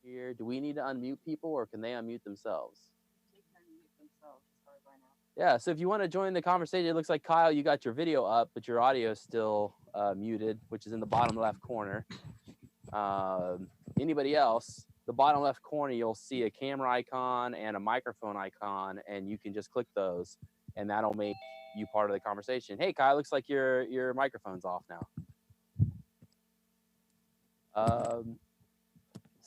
here. Do we need to unmute people or can they unmute themselves? Yeah, so if you want to join the conversation, it looks like Kyle, you got your video up, but your audio is still muted, which is in the bottom left corner. Anybody else, the bottom left corner, you'll see a camera icon and a microphone icon, and you can just click those, and that'll make you part of the conversation. Hey, Kyle, looks like your microphone's off now.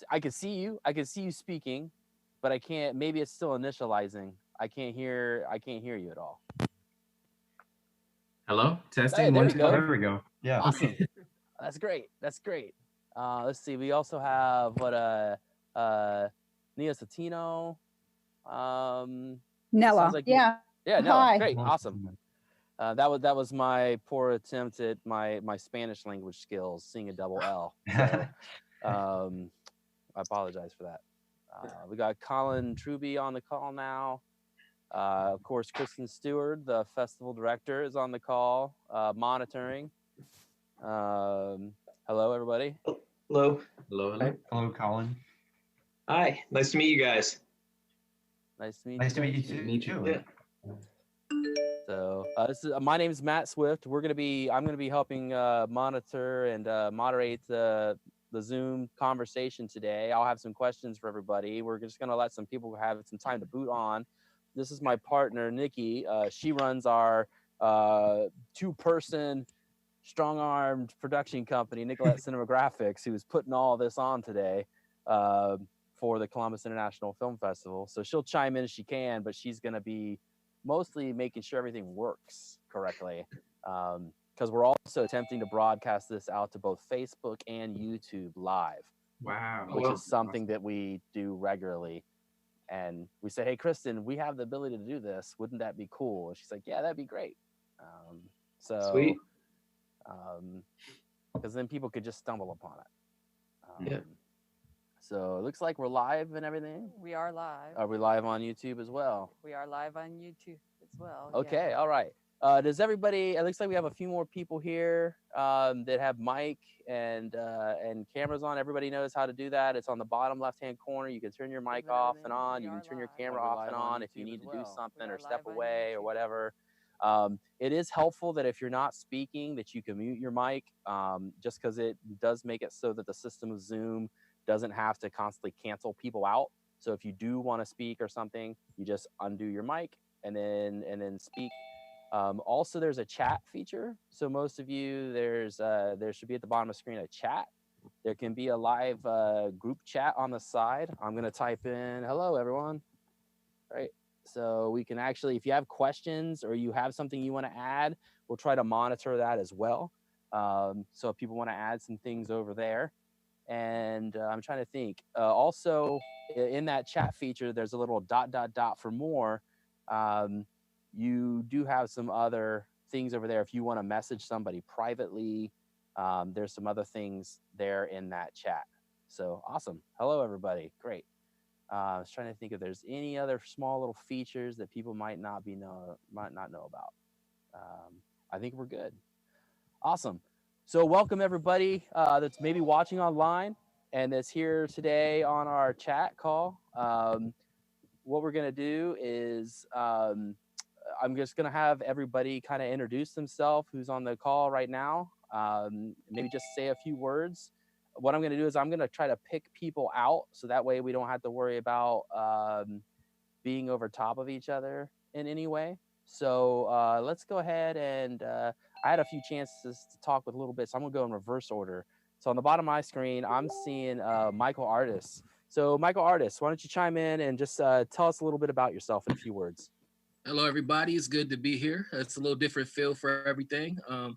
I can see you. I can see you speaking, but I can't. Maybe it's still initializing. I can't hear you at all. Hello, testing. Hey, there, there we go. Yeah. Awesome. That's great. That's great. Let's see. We also have Nia Satino. Nella. Like yeah. Yeah. Nella. Hi. Great. Awesome. That was my poor attempt at my Spanish language skills, seeing a double L. So, I apologize for that. We got Colin Truby on the call now. Of course, Kristen Stewart, the festival director, is on the call, monitoring. Hello, everybody. Hello. Hello. Hi. Hello, Colin. Hi. Nice to meet you guys. Nice to meet you. Nice to meet you too. Yeah. So my name is Matt Swift. I'm gonna be helping monitor and moderate the Zoom conversation today. I'll have some questions for everybody. We're just gonna let some people have some time to boot on. This is my partner, Nikki. She runs our two-person strong-armed production company, Nicolette Cinematographics, who's putting all this on today for the Columbus International Film Festival. So she'll chime in as she can, but she's gonna be mostly making sure everything works correctly. Because we're also attempting to broadcast this out to both Facebook and YouTube live. Wow. Which is something that we do regularly. And we say, hey, Kristen, we have the ability to do this. Wouldn't that be cool? And she's like, yeah, that'd be great. Sweet. Because then people could just stumble upon it. Yeah. So it looks like we're live and everything. We are live. Are we live on YouTube as well? We are live on YouTube as well. Okay, yeah. All right. Does everybody? It looks like we have a few more people here that have mic and cameras on. Everybody knows how to do that. It's on the bottom left-hand corner. You can turn your mic off and on. You can turn your camera off and on if you need to do something or step away or whatever. It is helpful that if you're not speaking, that you can mute your mic, just because it does make it so that the system of Zoom doesn't have to constantly cancel people out. So if you do want to speak or something, you just undo your mic and then speak. Also, there's a chat feature. So most of you, there should be at the bottom of the screen a chat. There can be a live group chat on the side. I'm going to type in, hello, everyone. All right. So we can actually, if you have questions or you have something you want to add, we'll try to monitor that as well. So if people want to add some things over there. And I'm trying to think. Also, in that chat feature, there's a little ... for more. You do have some other things over there. If you want to message somebody privately, there's some other things there in that chat. So awesome. Hello, everybody. Great. I was trying to think if there's any other small little features that people might not know about. I think we're good. Awesome. So welcome everybody that's maybe watching online and that's here today on our chat call. What we're gonna do is I'm just gonna have everybody kind of introduce themselves who's on the call right now. Maybe just say a few words. What I'm gonna do is I'm gonna try to pick people out so that way we don't have to worry about being over top of each other in any way. So let's go ahead and I had a few chances to talk with a little bit, so I'm gonna go in reverse order. So on the bottom of my screen, I'm seeing Michael Artis. So Michael Artis, why don't you chime in and just tell us a little bit about yourself in a few words. Hello, everybody. It's good to be here. It's a little different feel for everything. I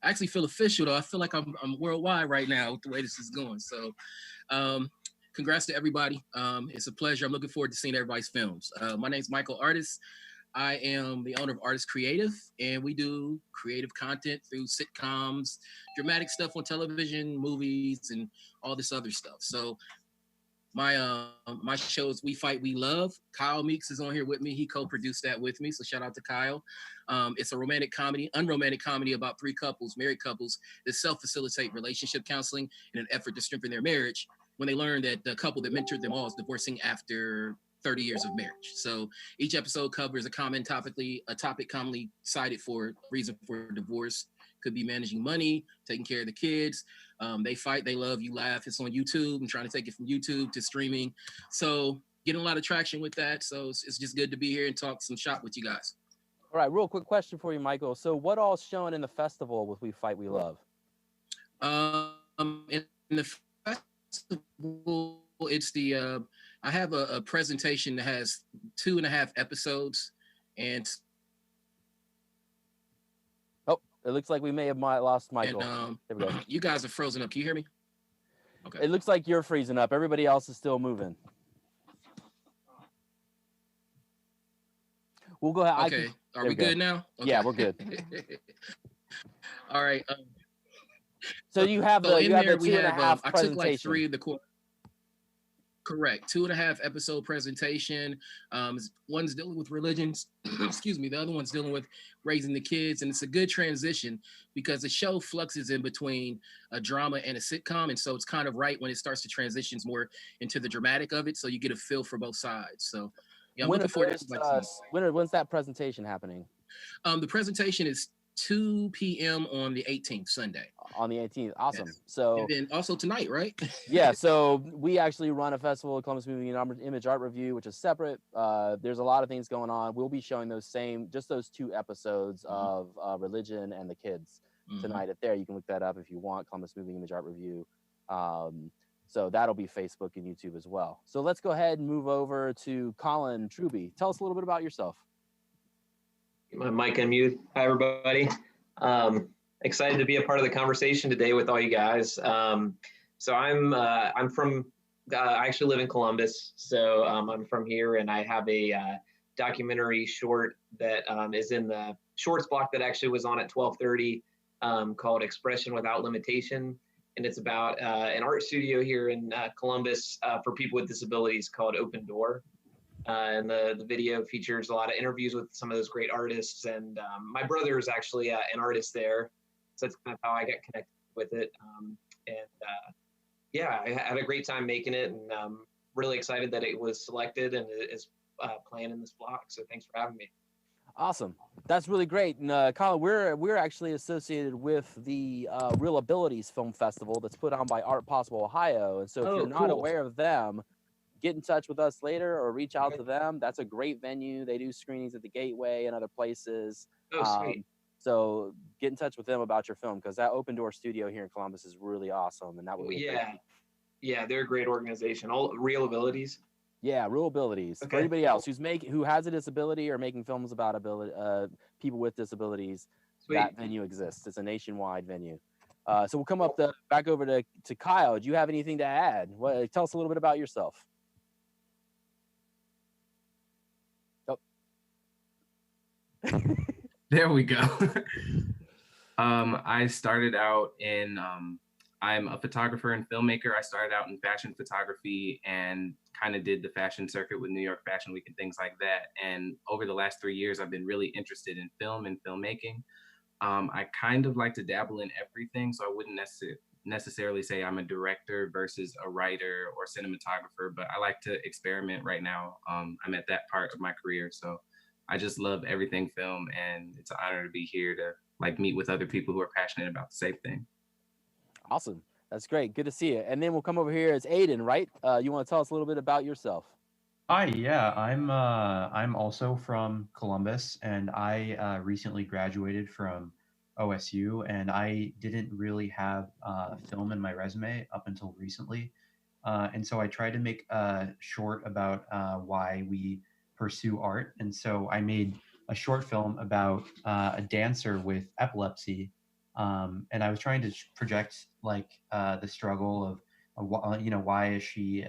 actually feel official, though. I feel like I'm worldwide right now with the way this is going. So congrats to everybody. It's a pleasure. I'm looking forward to seeing everybody's films. My name's Michael Artis. I am the owner of Artis Creative, and we do creative content through sitcoms, dramatic stuff on television, movies, and all this other stuff. So my show is We Fight, We Love. Kyle Meeks is on here with me. He co-produced that with me, so shout out to Kyle. It's a romantic comedy, unromantic comedy about three couples, married couples, that self-facilitate relationship counseling in an effort to strengthen their marriage. when they learn that the couple that mentored them all is divorcing after 30 years of marriage. So each episode covers a topic commonly cited for reason for divorce. Could be managing money, taking care of the kids. They fight, they love, you laugh. It's on YouTube. I'm trying to take it from YouTube to streaming. So getting a lot of traction with that. So it's just good to be here and talk some shop with you guys. All right, real quick question for you, Michael. So what all's shown in the festival with We Fight, We Love? In the festival, it's the I have a presentation that has 2.5 episodes, and oh, it looks like we may have lost Michael. And, there we go. You guys are frozen up. Can you hear me? Okay. It looks like you're freezing up. Everybody else is still moving. We'll go ahead. Okay. Are we good now? Okay. Yeah, we're good. All right. So you have the 2.5 I presentation. took like 3 of the core. Correct. 2.5 episode presentation. One's dealing with religions. Excuse me. The other one's dealing with raising the kids. And it's a good transition because the show fluxes in between a drama and a sitcom. And so it's kind of right when it starts to transition more into the dramatic of it. So you get a feel for both sides. So yeah, I'm looking forward to when's that presentation happening? The presentation is 2 p.m. on the 18th, Sunday. On the 18th. Awesome. Yes. So and then also tonight, right? Yeah, so we actually run a festival, Columbus Movie and Image Art Review, which is separate. There's a lot of things going on. We'll be showing those 2 episodes of religion and the kids tonight at there. You can look that up if you want, Columbus Movie Image Art Review. So that'll be Facebook and YouTube as well. So let's go ahead and move over to Colin Truby. Tell us a little bit about yourself. Get my mic on mute. Hi, everybody. Excited to be a part of the conversation today with all you guys. So I'm from, I actually live in Columbus. So I'm from here, and I have a documentary short that is in the shorts block that actually was on at 12:30 called Expression Without Limitation. And it's about an art studio here in Columbus for people with disabilities called Open Door. And the video features a lot of interviews with some of those great artists. And my brother is actually an artist there. So that's kind of how I got connected with it. Yeah, I had a great time making it, and really excited that it was selected and is playing in this block. So thanks for having me. Awesome. That's really great. And Colin, we're actually associated with the Real Abilities Film Festival that's put on by Art Possible Ohio. And so if you're not aware of them, get in touch with us later or reach out to them. That's a great venue. They do screenings at the Gateway and other places. Oh, sweet. So get in touch with them about your film, because that Open Door studio here in Columbus is really awesome. And that would be yeah, they're a great organization. All Real Abilities. Yeah, Real Abilities. Okay. For anybody else who has a disability or making films about people with disabilities, Sweet. that venue exists. It's a nationwide venue. So we'll come up back over to Kyle. Do you have anything to add? Tell us a little bit about yourself. Oh. There we go. I started out in, I'm a photographer and filmmaker. I started out in fashion photography and kind of did the fashion circuit with New York Fashion Week and things like that. And over the last 3 years, I've been really interested in film and filmmaking. I kind of like to dabble in everything, so I wouldn't necessarily say I'm a director versus a writer or cinematographer, but I like to experiment right now. I'm at that part of my career, so I just love everything film, and it's an honor to be here to meet with other people who are passionate about the same thing. Awesome. That's great. Good to see you. And then we'll come over here as Aiden, right? You want to tell us a little bit about yourself? Hi, yeah, I'm also from Columbus, and I recently graduated from OSU, and I didn't really have film in my resume up until recently. And so I tried to make a short about why we pursue art. And so I made a short film about a dancer with epilepsy. And I was trying to project the struggle of why is she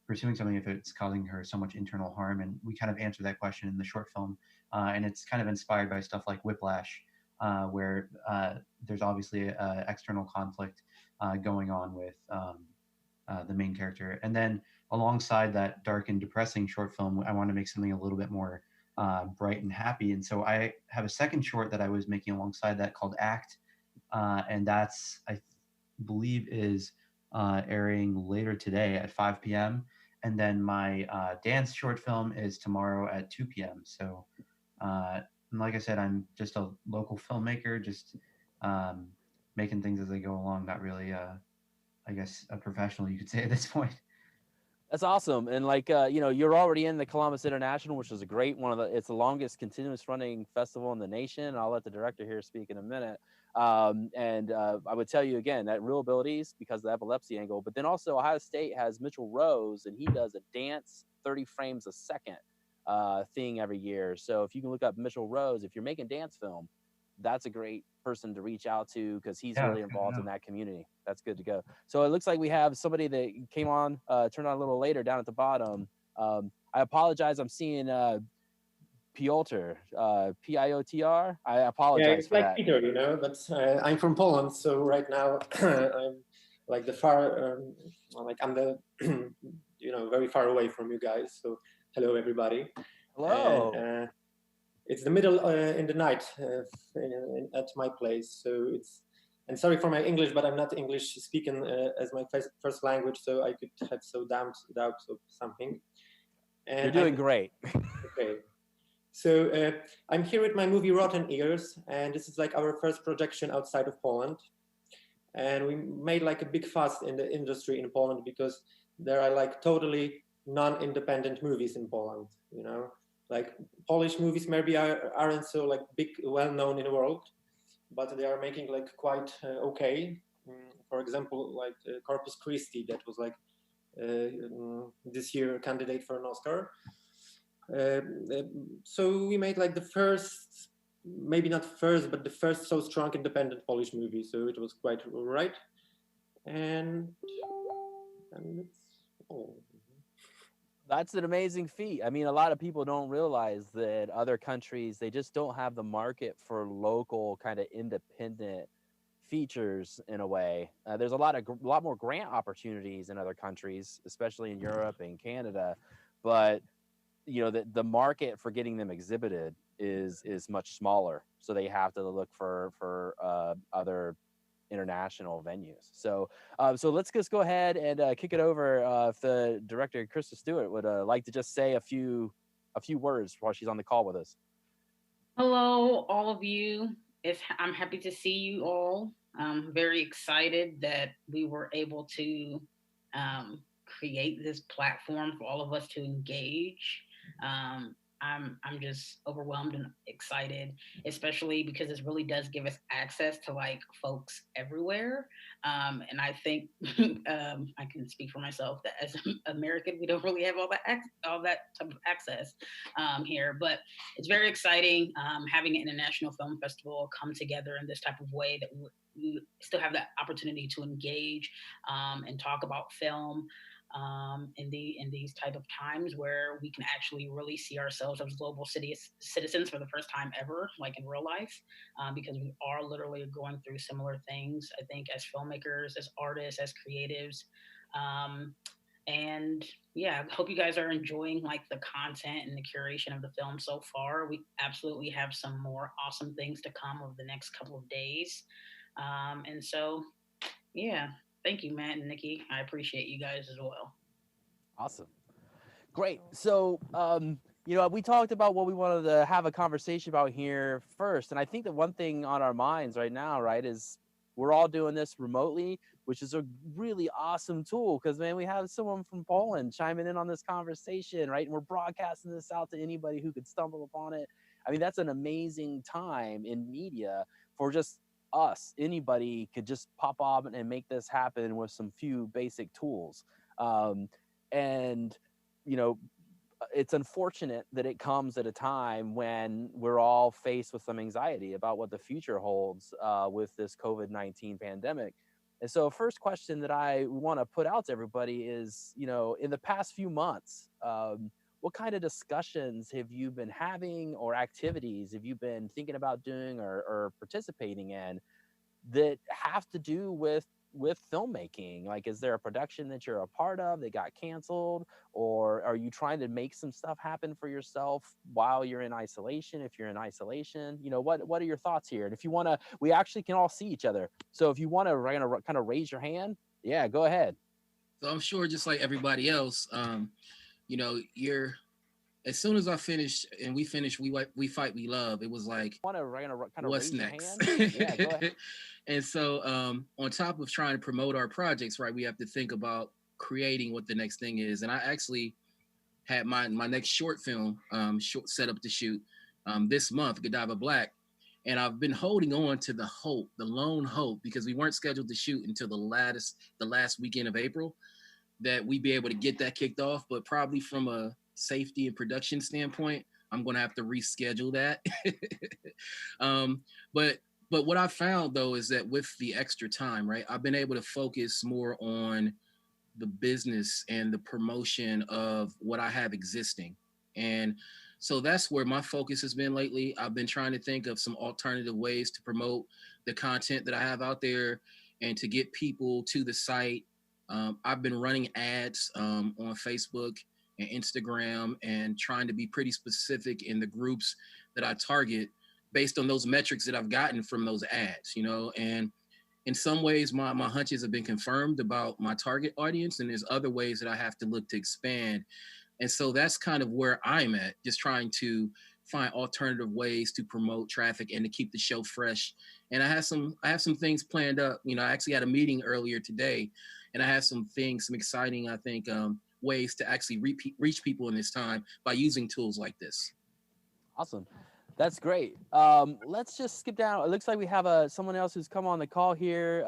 pursuing something if it's causing her so much internal harm. And we kind of answer that question in the short film. And it's kind of inspired by stuff like Whiplash, where there's obviously an external conflict going on with the main character. And then alongside that dark and depressing short film, I wanted to make something a little bit more bright and happy. And so I have a second short that I was making alongside that called Act. And that's, I believe, is airing later today at 5 p.m. And then my dance short film is tomorrow at 2 p.m. So, and like I said, I'm just a local filmmaker, just making things as I go along. Not really, I guess, a professional, you could say at this point. That's awesome. And like, you're already in the Columbus International, which is a great one of it's the longest continuous running festival in the nation. I'll let the director here speak in a minute. I would tell you again that Real Abilities because of the epilepsy angle, but then also Ohio State has Mitchell Rose, and he does a dance 30 frames a second thing every year. So if you can look up Mitchell Rose, if you're making dance film, that's a great person to reach out to because he's really involved in that community. That's good to go. So it looks like we have somebody that came on, turned on a little later down at the bottom. I apologize. I'm seeing Piotr, Piotr. I apologize. Yeah, it's for like that. Peter, but I'm from Poland, so right now I'm like I'm the, very far away from you guys. So hello, everybody. Hello. And, it's the middle in the night at my place, so and sorry for my English, but I'm not English speaking as my first language, so I could have doubts of something. And you're doing great. Okay. So I'm here with my movie Rotten Ears, and this is like our first projection outside of Poland. And we made like a big fuss in the industry in Poland because there are like totally non-independent movies in Poland, like Polish movies maybe aren't so like big, well known in the world, but they are making like quite okay. For example, like Corpus Christi, that was like this year candidate for an Oscar. So we made like the first, maybe not first, but the first so strong independent Polish movie. So it was quite all right. And that's all. That's an amazing feat. I mean, a lot of people don't realize that other countries, they just don't have the market for local kind of independent features in a way. There's a lot more grant opportunities in other countries, especially in Europe and Canada, but the market for getting them exhibited is much smaller. So they have to look for other international venues. So let's just go ahead and kick it over. If the director Krista Stewart would like to just say a few words while she's on the call with us. Hello, all of you. I'm happy to see you all. I'm very excited that we were able to create this platform for all of us to engage. I'm just overwhelmed and excited, especially because this really does give us access to like folks everywhere. And I think I can speak for myself that as an American, we don't really have all that type of access here. But it's very exciting having an international film festival come together in this type of way that we still have that opportunity to engage and talk about film. In these type of times where we can actually really see ourselves as global citizens for the first time ever, like in real life, because we are literally going through similar things, I think, as filmmakers, as artists, as creatives. And yeah, I hope you guys are enjoying like the content and the curation of the film so far. We absolutely have some more awesome things to come over the next couple of days. And so, yeah. Thank you, Matt and Nikki. I appreciate you guys as well. Awesome. Great. So, we talked about what we wanted to have a conversation about here first. And I think that one thing on our minds right now, right, is we're all doing this remotely, which is a really awesome tool because, man, we have someone from Poland chiming in on this conversation, right? And we're broadcasting this out to anybody who could stumble upon it. I mean, that's an amazing time in media for just us. Anybody could just pop off and make this happen with some few basic tools. It's unfortunate that it comes at a time when we're all faced with some anxiety about what the future holds with this COVID-19 pandemic. And so first question that I want to put out to everybody is, in the past few months, what kind of discussions have you been having or activities have you been thinking about doing or participating in that have to do with filmmaking? Like, is there a production that you're a part of that got canceled, or are you trying to make some stuff happen for yourself while you're in isolation? If you're in isolation, what are your thoughts here? And if you want to, we actually can all see each other. So if you want to kind of raise your hand, Yeah, go ahead. So I'm sure, just like everybody else, you know, you're as soon as I finished and we finished, we fight, we love. It was like, Want to kind of what's raise your next? hand? Yeah, go ahead. And so, on top of trying to promote our projects, right, we have to think about creating what the next thing is. And I actually had my next short film set up to shoot this month, Godiva Black. And I've been holding on to the hope, the lone hope, because we weren't scheduled to shoot until the last weekend of April, that we'd be able to get that kicked off. But probably from a safety and production standpoint, I'm going to have to reschedule that. um, but what I found though is that with the extra time, right, I've been able to focus more on the business and the promotion of what I have existing. And so that's where my focus has been lately. I've been trying to think of some alternative ways to promote the content that I have out there and to get people to the site. I've been running ads on Facebook and Instagram and trying to be pretty specific in the groups that I target based on those metrics that I've gotten from those ads, you know. And in some ways, my hunches have been confirmed about my target audience, and there's other ways that I have to look to expand. And so that's kind of where I'm at, just trying to find alternative ways to promote traffic and to keep the show fresh. And I have some things planned up. You know, I actually had a meeting earlier today, and I have some exciting, I think, ways to actually reach people in this time by using tools like this. Awesome. That's great. Let's just skip down. It looks like we have someone else who's come on the call here.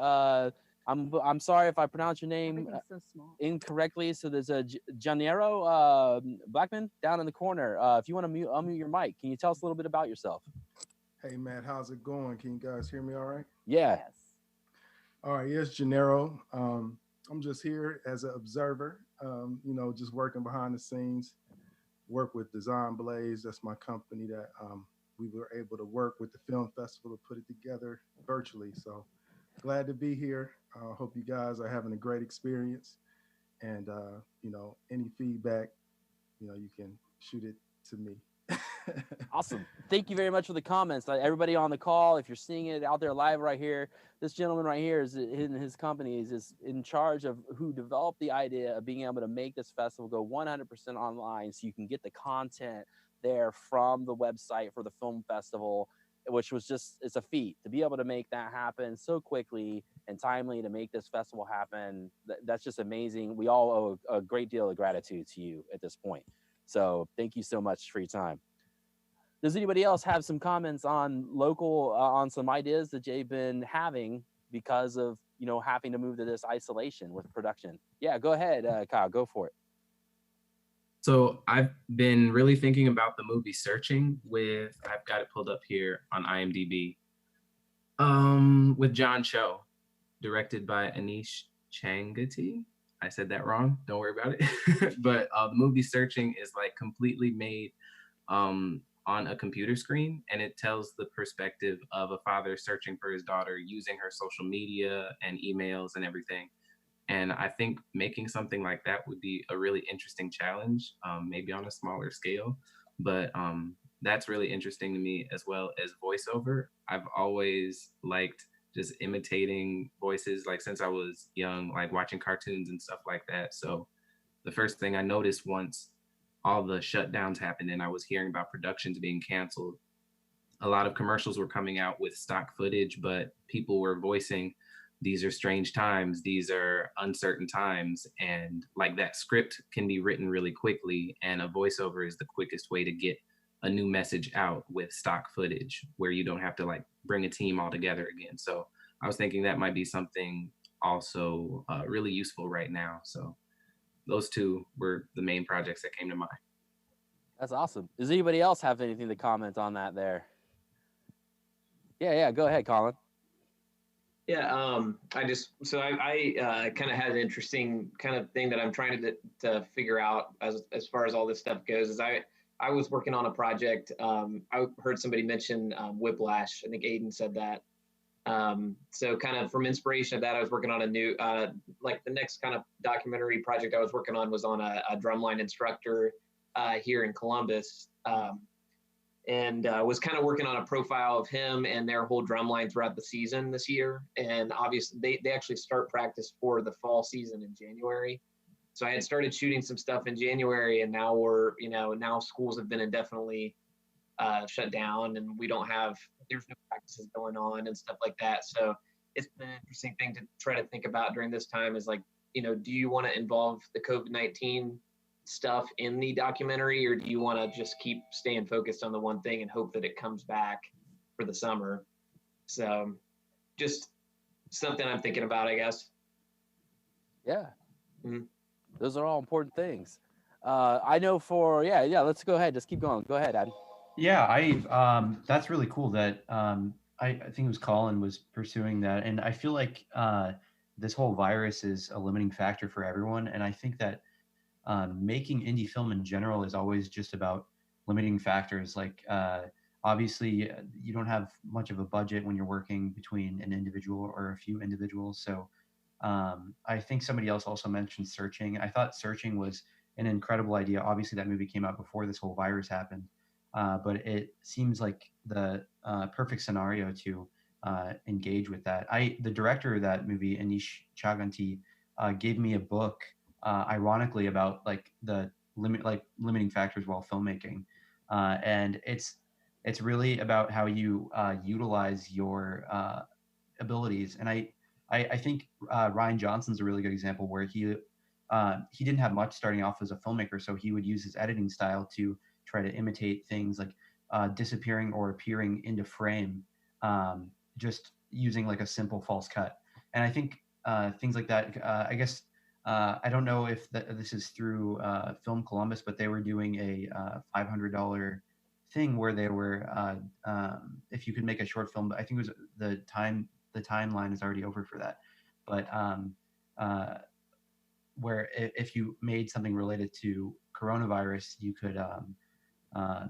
I'm sorry if I pronounce your name So small. incorrectly. So there's a Janeiro Blackman down in the corner. If you want to unmute your mic, can you tell us a little bit about yourself? Hey, Matt, how's it going? Can you guys hear me all right? Yeah. Yes. All right, yes, Gennaro. I'm just here as an observer, you know, just working behind the scenes, work with Design Blaze. That's my company that we were able to work with the film festival to put it together virtually. So glad to be here. Hope you guys are having a great experience. And, you know, any feedback, you know, you can shoot it to me. Awesome. Thank you very much for the comments. Everybody on the call, if you're seeing it out there live right here, this gentleman right here is in his company is in charge of who developed the idea of being able to make this festival go 100% online, so you can get the content there from the website for the film festival, which was it's a feat to be able to make that happen so quickly and timely to make this festival happen. That's just amazing. We all owe a great deal of gratitude to you at this point. So thank you so much for your time. Does anybody else have some comments on on some ideas that they've been having because of, you know, having to move to this isolation with production? Yeah, go ahead, Kyle, go for it. So I've been really thinking about the movie Searching I've got it pulled up here on IMDb, with John Cho, directed by Anish Changati. I said that wrong, don't worry about it. But the movie Searching is like completely made on a computer screen, and it tells the perspective of a father searching for his daughter using her social media and emails and everything. And I think making something like that would be a really interesting challenge, maybe on a smaller scale. But that's really interesting to me, as well as voiceover. I've always liked just imitating voices, like since I was young, like watching cartoons and stuff like that. So the first thing I noticed once all the shutdowns happened and I was hearing about productions being canceled, a lot of commercials were coming out with stock footage, but people were voicing, these are strange times, these are uncertain times. And like that script can be written really quickly, and a voiceover is the quickest way to get a new message out with stock footage, where you don't have to like bring a team all together again. So I was thinking that might be something also really useful right now. So those two were the main projects that came to mind. That's awesome. Does anybody else have anything to comment on that there? Yeah, go ahead, Colin. Yeah, I kind of had an interesting kind of thing that I'm trying to figure out as far as all this stuff goes. Is I was working on a project. I heard somebody mention Whiplash. I think Aiden said that. So kind of from inspiration of that, I was working on a new, like the next kind of documentary project I was working on was on a drumline instructor here in Columbus. and was kind of working on a profile of him and their whole drumline throughout the season this year. And obviously they actually start practice for the fall season in January. So I had started shooting some stuff in January, and now now schools have been indefinitely shut down, and there's no practices going on and stuff like that. So it's been an interesting thing to try to think about during this time is like, do you want to involve the COVID-19 stuff in the documentary, or do you want to just keep staying focused on the one thing and hope that it comes back for the summer? So just something I'm thinking about, I guess. Yeah. Mhm. Those are all important things. I know yeah, let's go ahead. Just keep going. Go ahead, Ad. Yeah, that's really cool that I think it was Colin was pursuing that. And I feel like this whole virus is a limiting factor for everyone. And I think that making indie film in general is always just about limiting factors. Like obviously you don't have much of a budget when you're working between an individual or a few individuals. So I think somebody else also mentioned Searching. I thought Searching was an incredible idea. Obviously that movie came out before this whole virus happened. But it seems like the perfect scenario to engage with that. The director of that movie, Anish Chaganty, gave me a book, ironically, about like the limiting factors while filmmaking, and it's really about how you utilize your abilities. And I think Ryan Johnson's a really good example where he didn't have much starting off as a filmmaker, so he would use his editing style to try to imitate things like disappearing or appearing into frame, just using like a simple false cut. And I think things like that, I guess, I don't know if this is through Film Columbus, but they were doing a $500 thing where they were, if you could make a short film, I think it was the timeline is already over for that. But where if you made something related to coronavirus, you could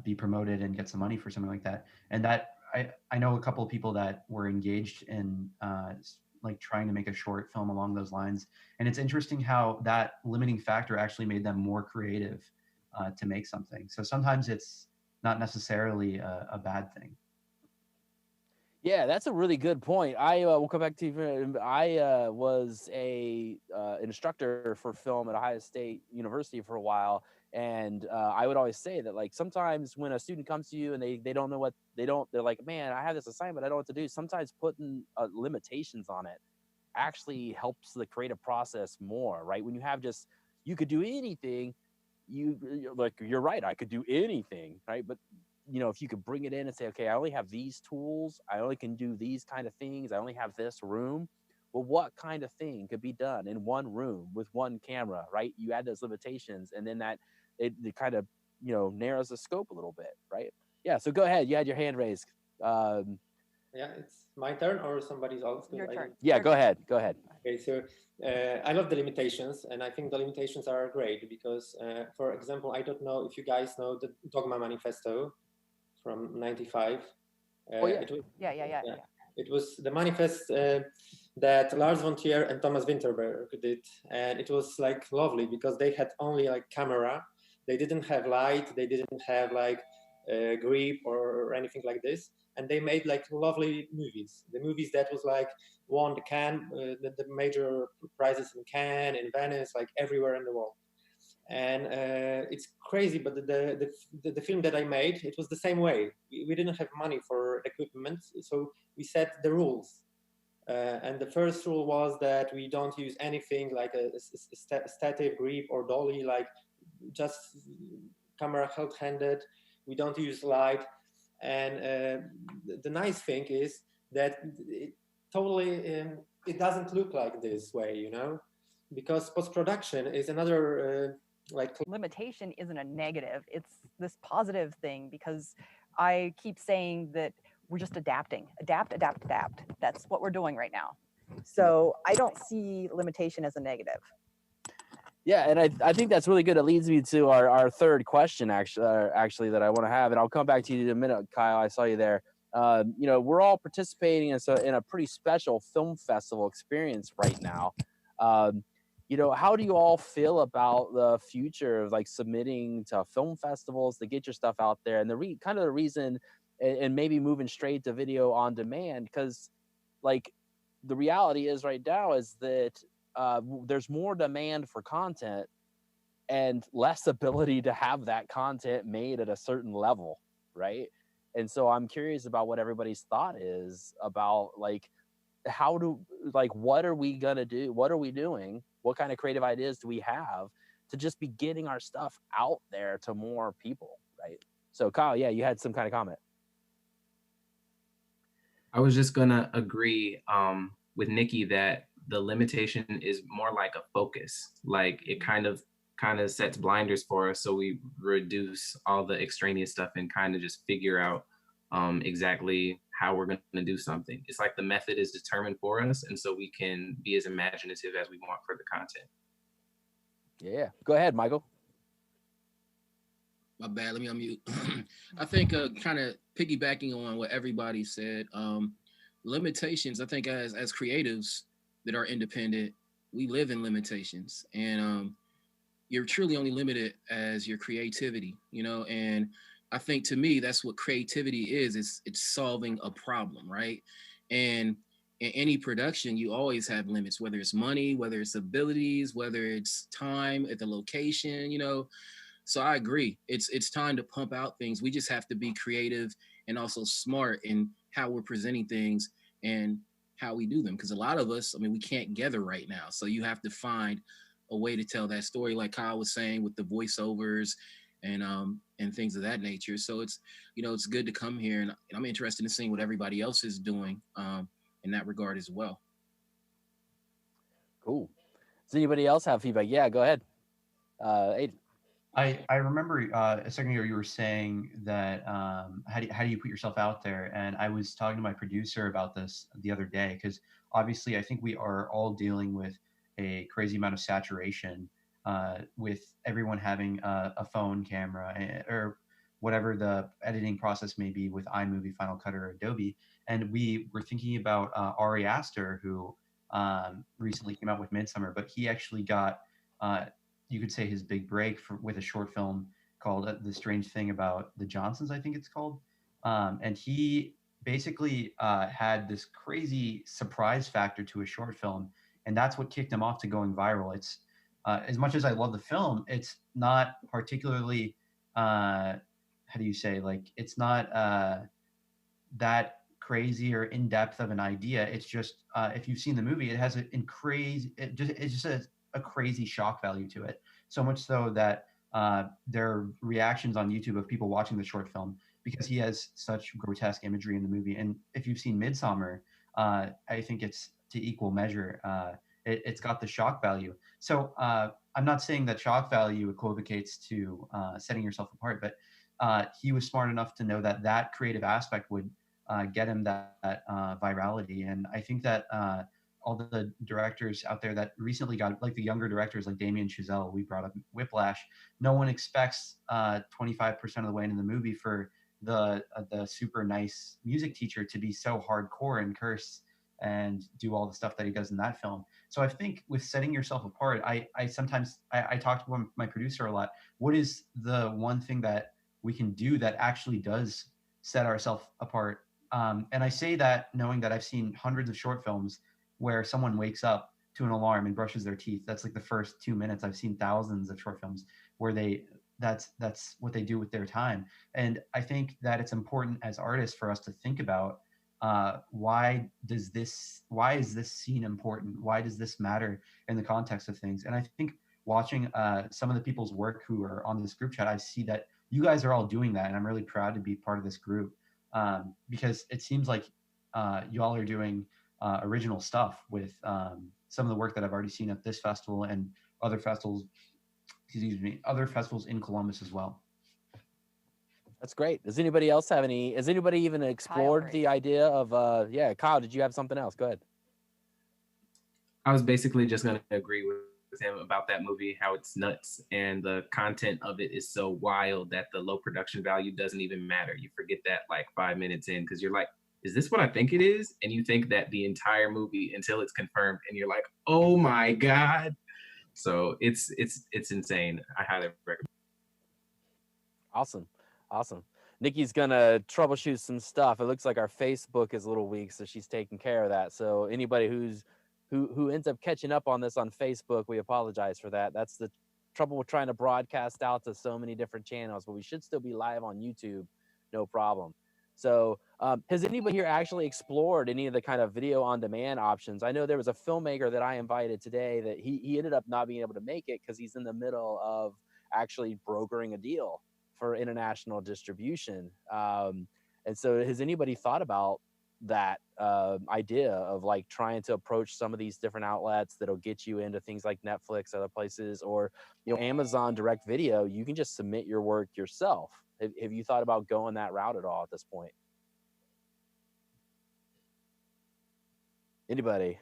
be promoted and get some money for something like that. And that I know a couple of people that were engaged in like trying to make a short film along those lines. And it's interesting how that limiting factor actually made them more creative to make something. So sometimes it's not necessarily a bad thing. Yeah, that's a really good point. I will come back to you. I was an instructor for film at Ohio State University for a while, and I would always say that like sometimes when a student comes to you and they don't know they're like, man, I have this assignment, I don't know what to do. Sometimes putting limitations on it actually helps the creative process more, right? When you have you could do anything, you're right, I could do anything, right? But if you could bring it in and say, okay, I only have these tools, I only can do these kind of things, I only have this room. Well, what kind of thing could be done in one room with one camera, right? You add those limitations, and then that it kind of narrows the scope a little bit, right? Yeah. So go ahead. You had your hand raised. Yeah, it's my turn or somebody else. Your turn. Yeah, go ahead. Go ahead. Okay, so I love the limitations, and I think the limitations are great because, for example, I don't know if you guys know the Dogma Manifesto from '95. Oh yeah. Yeah. It was the manifest that Lars von Trier and Thomas Winterberg did, and it was like lovely because they had only like camera, they didn't have light, they didn't have like grip or anything like this, and they made like lovely movies. The movies that was like won the Cannes, the major prizes in Cannes, in Venice, like everywhere in the world. And it's crazy, but the film that I made, it was the same way. We didn't have money for equipment, so we set the rules. And the first rule was that we don't use anything like a static grip or dolly, like just camera held-handed. We don't use light. And the nice thing is that it totally, it doesn't look like this way, because post-production is another limitation isn't a negative, it's this positive thing, because I keep saying that we're just adapting. Adapt. That's what we're doing right now. So I don't see limitation as a negative. Yeah, and I think that's really good. It leads me to our third question, actually that I want to have, and I'll come back to you in a minute, Kyle. I saw you there. We're all participating in a pretty special film festival experience right now. you know, how do you all feel about the future of like submitting to film festivals to get your stuff out there? And the kind of the reason, and maybe moving straight to video on demand, because like the reality is right now is that there's more demand for content and less ability to have that content made at a certain level, right? And so I'm curious about what everybody's thought is about like how do like what are we gonna do? What are we doing? What kind of creative ideas do we have to just be getting our stuff out there to more people, right? So Kyle, yeah, you had some kind of comment. I was just gonna agree with Nikki that the limitation is more like a focus. Like it kind of sets blinders for us, so we reduce all the extraneous stuff and kind of just figure out exactly how we're going to do something. It's like the method is determined for us, and so we can be as imaginative as we want for the content. Yeah, go ahead, Michael. My bad, let me unmute. I think kind of piggybacking on what everybody said, limitations, I think as creatives that are independent, we live in limitations, and you're truly only limited as your creativity, you know. And I think to me that's what creativity is. It's solving a problem, right? And in any production you always have limits, whether it's money, whether it's abilities, whether it's time at the location, you know. So I agree, it's time to pump out things. We just have to be creative and also smart in how we're presenting things and how we do them, because a lot of us, I mean, we can't gather right now, so you have to find a way to tell that story, like Kyle was saying, with the voiceovers and things of that nature. So it's, you know, it's good to come here, and I'm interested in seeing what everybody else is doing in that regard as well. Cool. Does anybody else have feedback? Yeah, go ahead. Aiden. I remember a second ago you were saying that how do you put yourself out there? And I was talking to my producer about this the other day, because obviously I think we are all dealing with a crazy amount of saturation with everyone having a phone camera or whatever the editing process may be with iMovie, Final Cut, or Adobe. And we were thinking about Ari Aster, who recently came out with Midsummer, but he actually got you could say his big break with a short film called The Strange Thing About the Johnsons, I think it's called. And he basically had this crazy surprise factor to his short film, and that's what kicked him off to going viral. It's as much as I love the film, it's not particularly how do you say, like, it's not that crazy or in depth of an idea. It's just if you've seen the movie, it has it's just a crazy shock value to it. So much so that there are reactions on YouTube of people watching the short film because he has such grotesque imagery in the movie. And if you've seen Midsummer, I think it's to equal measure. It's got the shock value. So I'm not saying that shock value equivocates to setting yourself apart, but he was smart enough to know that that creative aspect would get him that virality. And I think that all the directors out there that recently got, like the younger directors like Damien Chazelle, we brought up Whiplash, no one expects 25% of the way into the movie for the super nice music teacher to be so hardcore and curse and do all the stuff that he does in that film. So I think with setting yourself apart, I sometimes talk to my producer a lot. What is the one thing that we can do that actually does set ourselves apart? And I say that knowing that I've seen hundreds of short films where someone wakes up to an alarm and brushes their teeth. That's like the first 2 minutes. I've seen thousands of short films where that's what they do with their time. And I think that it's important as artists for us to think about why is this scene important? Why does this matter in the context of things? And I think watching some of the people's work who are on this group chat, I see that you guys are all doing that, and I'm really proud to be part of this group because it seems like y'all are doing original stuff with some of the work that I've already seen at this festival and other festivals, other festivals in Columbus as well. That's great. Does anybody else have any, has anybody even explored the idea of, yeah, Kyle, did you have something else? Go ahead. I was basically just going to agree with him about that movie, how it's nuts and the content of it is so wild that the low production value doesn't even matter. You forget that like 5 minutes in because you're like, is this what I think it is? And you think that the entire movie until it's confirmed and you're like, oh my God. So it's insane. I highly recommend. Awesome. Awesome. Nikki's gonna troubleshoot some stuff. It looks like our Facebook is a little weak, so she's taking care of that. So anybody who ends up catching up on this on Facebook, we apologize for that. That's the trouble with trying to broadcast out to so many different channels, but we should still be live on YouTube, no problem. So has anybody here actually explored any of the kind of video on demand options? I know there was a filmmaker that I invited today that he ended up not being able to make it because he's in the middle of actually brokering a deal for international distribution. And so has anybody thought about that idea of like trying to approach some of these different outlets that'll get you into things like Netflix, other places, or Amazon Direct Video? You can just submit your work yourself. Have you thought about going that route at all at this point? Anybody?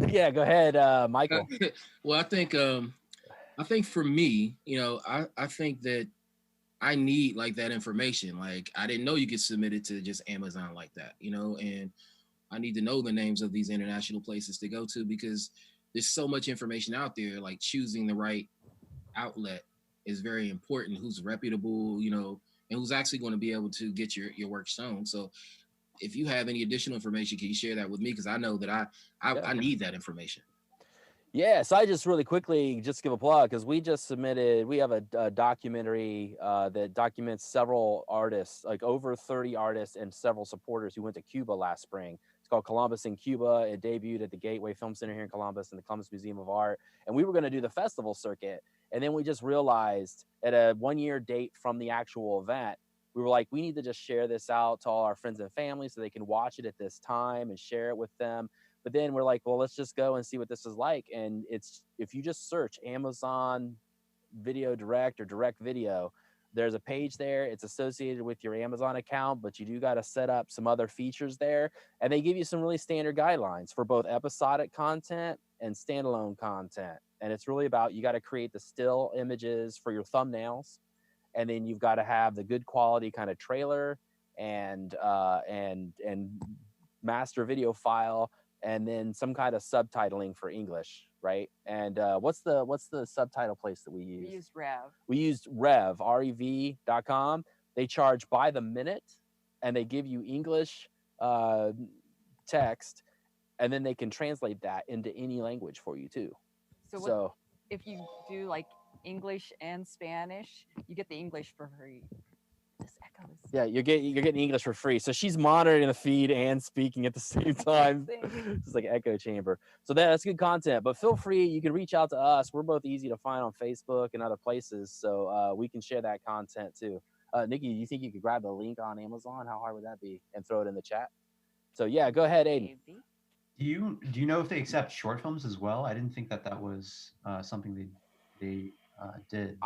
Yeah, go ahead, Michael. Well, I think for me, I think that I need like that information. Like I didn't know you could submit it to just Amazon like that, and I need to know the names of these international places to go to because there's so much information out there. Like choosing the right outlet is very important. Who's reputable, and who's actually going to be able to get your work shown. So if you have any additional information, can you share that with me? Because I know that I need that information. Yeah, so I just really quickly just give a plug because we just submitted. We have a documentary that documents several artists, like over 30 artists and several supporters who went to Cuba last spring. It's called Columbus in Cuba. It debuted at the Gateway Film Center here in Columbus and the Columbus Museum of Art. And we were going to do the festival circuit, and then we just realized at a 1-year date from the actual event, we were like, we need to just share this out to all our friends and family so they can watch it at this time and share it with them. But then we're like, well, let's just go and see what this is like. And it's, if you just search Amazon Video Direct or Direct Video, there's a page there. It's associated with your Amazon account, but you do got to set up some other features there. And they give you some really standard guidelines for both episodic content and standalone content. And it's really about, you got to create the still images for your thumbnails. And then you've got to have the good quality kind of trailer and master video file, and then some kind of subtitling for English, right? And what's the subtitle place that we use? We used Rev. We used Rev, rev.com. They charge by the minute, and they give you English text, and then they can translate that into any language for you too. So if you do like English and Spanish, you get the English for free. This echo is... Yeah, you're getting English for free. So she's monitoring the feed and speaking at the same time. It's like an echo chamber. So that's good content. But feel free, you can reach out to us. We're both easy to find on Facebook and other places, so we can share that content too. Nikki, do you think you could grab the link on Amazon? How hard would that be? And throw it in the chat. So yeah, go ahead, Aiden. Do you know if they accept short films as well? I didn't think that was something they did.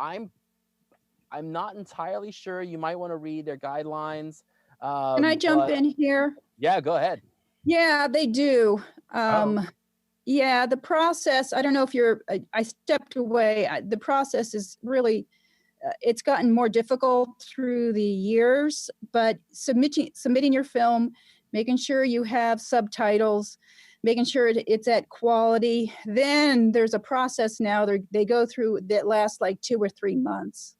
I'm not entirely sure. You might want to read their guidelines. Can I jump in here? Yeah, go ahead. Yeah, they do. Yeah, the process, I don't know if I stepped away. The process is really, it's gotten more difficult through the years, but submitting your film, making sure you have subtitles, making sure it's at quality. Then there's a process now they go through that lasts like 2 or 3 months.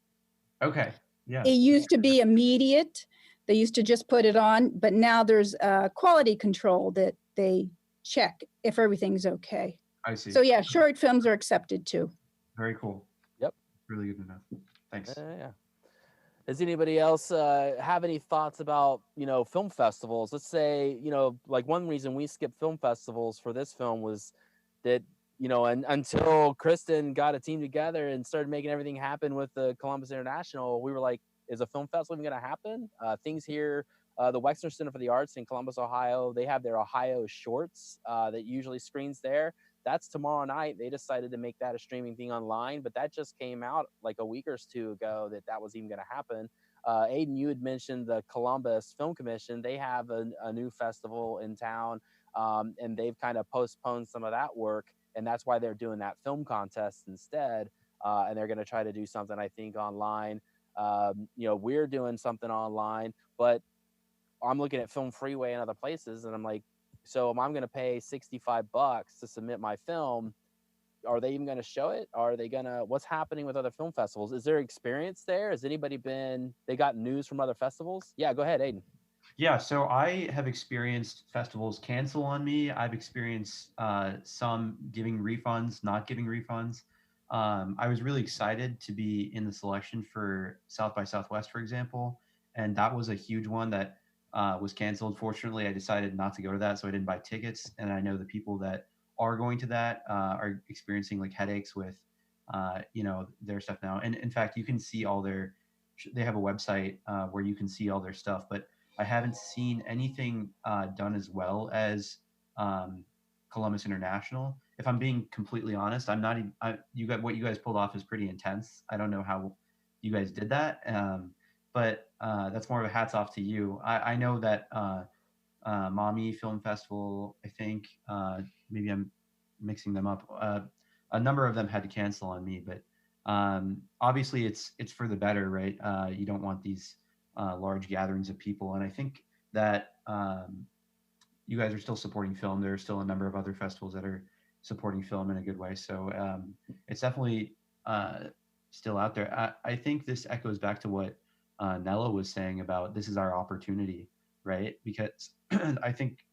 Okay. Yeah. It used to be immediate. They used to just put it on, but now there's quality control that they check if everything's okay. I see. So yeah, short films are accepted too. Very cool. Yep. Really good to know. Thanks. Yeah. Does anybody else have any thoughts about, film festivals? Let's say, like one reason we skipped film festivals for this film was that, and until Kristen got a team together and started making everything happen with the Columbus International, we were like, is a film festival even going to happen? Things here, the Wexner Center for the Arts in Columbus, Ohio, they have their Ohio Shorts that usually screens there. That's tomorrow night. They decided to make that a streaming thing online, but that just came out like a week or 2 ago that was even going to happen. Aiden, you had mentioned the Columbus Film Commission. They have a new festival in town, and they've kind of postponed some of that work. And that's why they're doing that film contest instead. And they're going to try to do something, I think, online. We're doing something online, but I'm looking at Film Freeway and other places, and I'm like, so I'm going to pay $65 to submit my film. are they even going to show it? Are they going to, what's happening with other film festivals? Is there experience there? Has anybody been, they got news from other festivals? Yeah, go ahead, Aiden. Yeah, so I have experienced festivals cancel on me. I've experienced some giving refunds, not giving refunds. I was really excited to be in the selection for South by Southwest, for example, and that was a huge one that was canceled. Fortunately, I decided not to go to that, so I didn't buy tickets. And I know the people that are going to that are experiencing like headaches with, their stuff now. And in fact, you can see all their. They have a website where you can see all their stuff, but I haven't seen anything done as well as Columbus International. If I'm being completely honest, I'm not even. What you guys pulled off is pretty intense. I don't know how you guys did that, but that's more of a hats off to you. I know that Mommy Film Festival. I think maybe I'm mixing them up. A number of them had to cancel on me, but obviously it's for the better, right? You don't want these large gatherings of people. And I think that you guys are still supporting film. There are still a number of other festivals that are supporting film in a good way. So it's definitely still out there. I think this echoes back to what Nella was saying about this is our opportunity, right? Because I think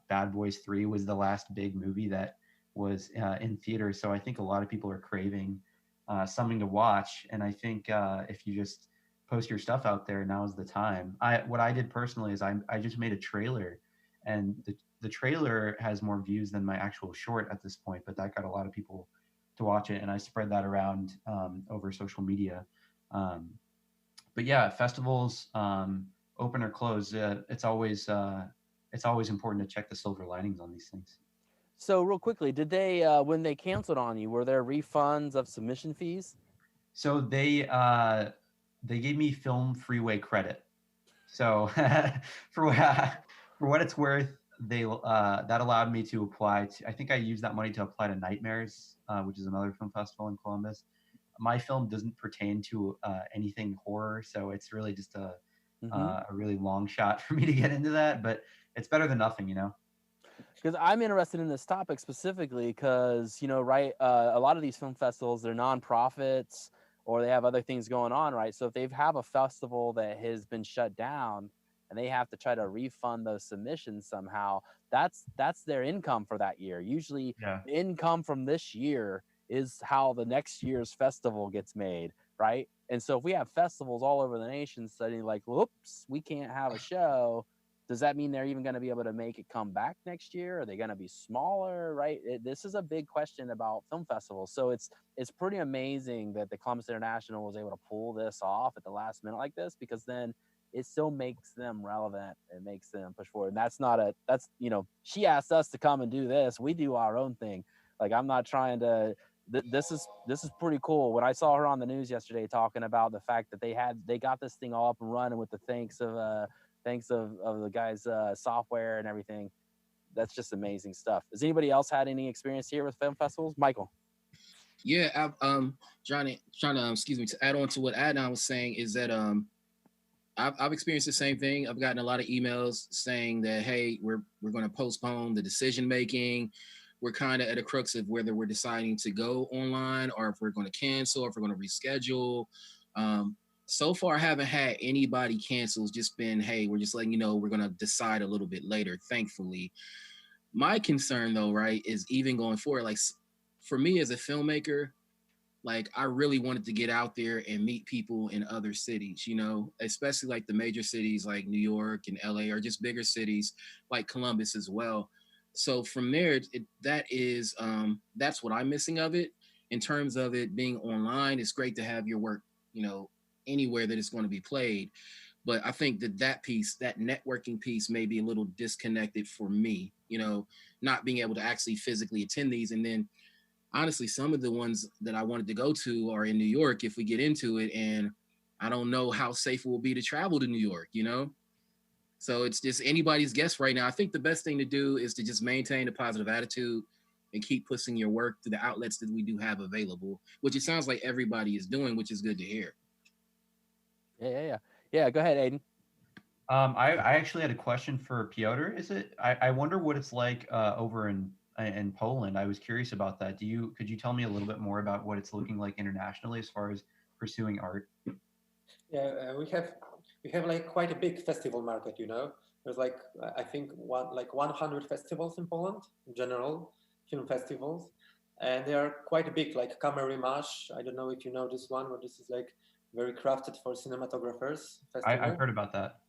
Bad Boys 3 was the last big movie that was in theaters. So I think a lot of people are craving something to watch. And I think if you just post your stuff out there, now's the time. What I did personally is I just made a trailer, and the trailer has more views than my actual short at this point, but that got a lot of people to watch it, and I spread that around over social media. But yeah, festivals, open or close, it's always important to check the silver linings on these things. So real quickly, did they when they canceled on you, were there refunds of submission fees? So they gave me film freeway credit. So for what it's worth, they that allowed me to apply to. I think I used that money to apply to Nightmares, which is another film festival in Columbus. My film doesn't pertain to anything horror, so it's really just a really long shot for me to get into that. But it's better than nothing, you know. Because I'm interested in this topic specifically because, right, a lot of these film festivals, they're nonprofits or they have other things going on, right? So if they have a festival that has been shut down and they have to try to refund those submissions somehow, that's their income for that year. Usually income from this year is how the next year's festival gets made, right? And so if we have festivals all over the nation studying like, whoops, we can't have a show, does that mean they're even going to be able to make it come back next year? Are they going to be smaller, right? This is a big question about film festivals. So it's pretty amazing that the Columbus International was able to pull this off at the last minute like this, because then it still makes them relevant. It makes them push forward. And she asked us to come and do this. We do our own thing. Like, I'm not trying to, this is pretty cool. When I saw her on the news yesterday talking about the fact that they got this thing all up and running with the thanks of the guys' software and everything. That's just amazing stuff. Has anybody else had any experience here with film festivals? Michael? Yeah, Johnny, trying to excuse me, to add on to what Adnan was saying is that I've experienced the same thing. I've gotten a lot of emails saying that, hey, we're going to postpone the decision making. We're kind of at a crux of whether we're deciding to go online or if we're going to cancel or if we're going to reschedule. So far, I haven't had anybody cancel. It's just been, hey, we're just letting you know we're going to decide a little bit later, thankfully. My concern, though, right, is even going forward, like, for me as a filmmaker, like, I really wanted to get out there and meet people in other cities, especially like the major cities like New York and LA, or just bigger cities like Columbus as well. So from there, that's what I'm missing of it. In terms of it being online, it's great to have your work, anywhere that it's going to be played. But I think that piece, that networking piece, may be a little disconnected for me, not being able to actually physically attend these. And then honestly, some of the ones that I wanted to go to are in New York if we get into it. And I don't know how safe it will be to travel to New York, So it's just anybody's guess right now. I think the best thing to do is to just maintain a positive attitude and keep pushing your work to the outlets that we do have available, which it sounds like everybody is doing, which is good to hear. Yeah, go ahead, Aiden. I actually had a question for Piotr. I wonder what it's like over in and Poland. I was curious about that. Could you tell me a little bit more about what it's looking like internationally as far as pursuing art? Yeah, we have like quite a big festival market. There's like I think 100 festivals in Poland in general, film festivals, and they are quite big, like Kamerimage. I don't know if you know this one, but this is like very crafted for cinematographers festival. I've heard about that.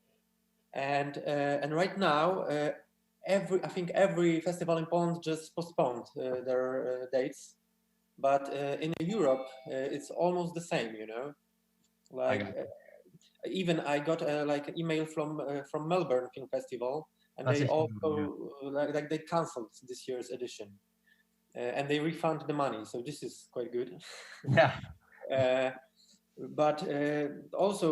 And right now, I think every festival in Poland just postponed their dates, but in Europe it's almost the same. Like even I got like an email from Melbourne Film Festival, and That's they a huge one, yeah. also like they canceled this year's edition, and they refund the money. So this is quite good. Yeah. But also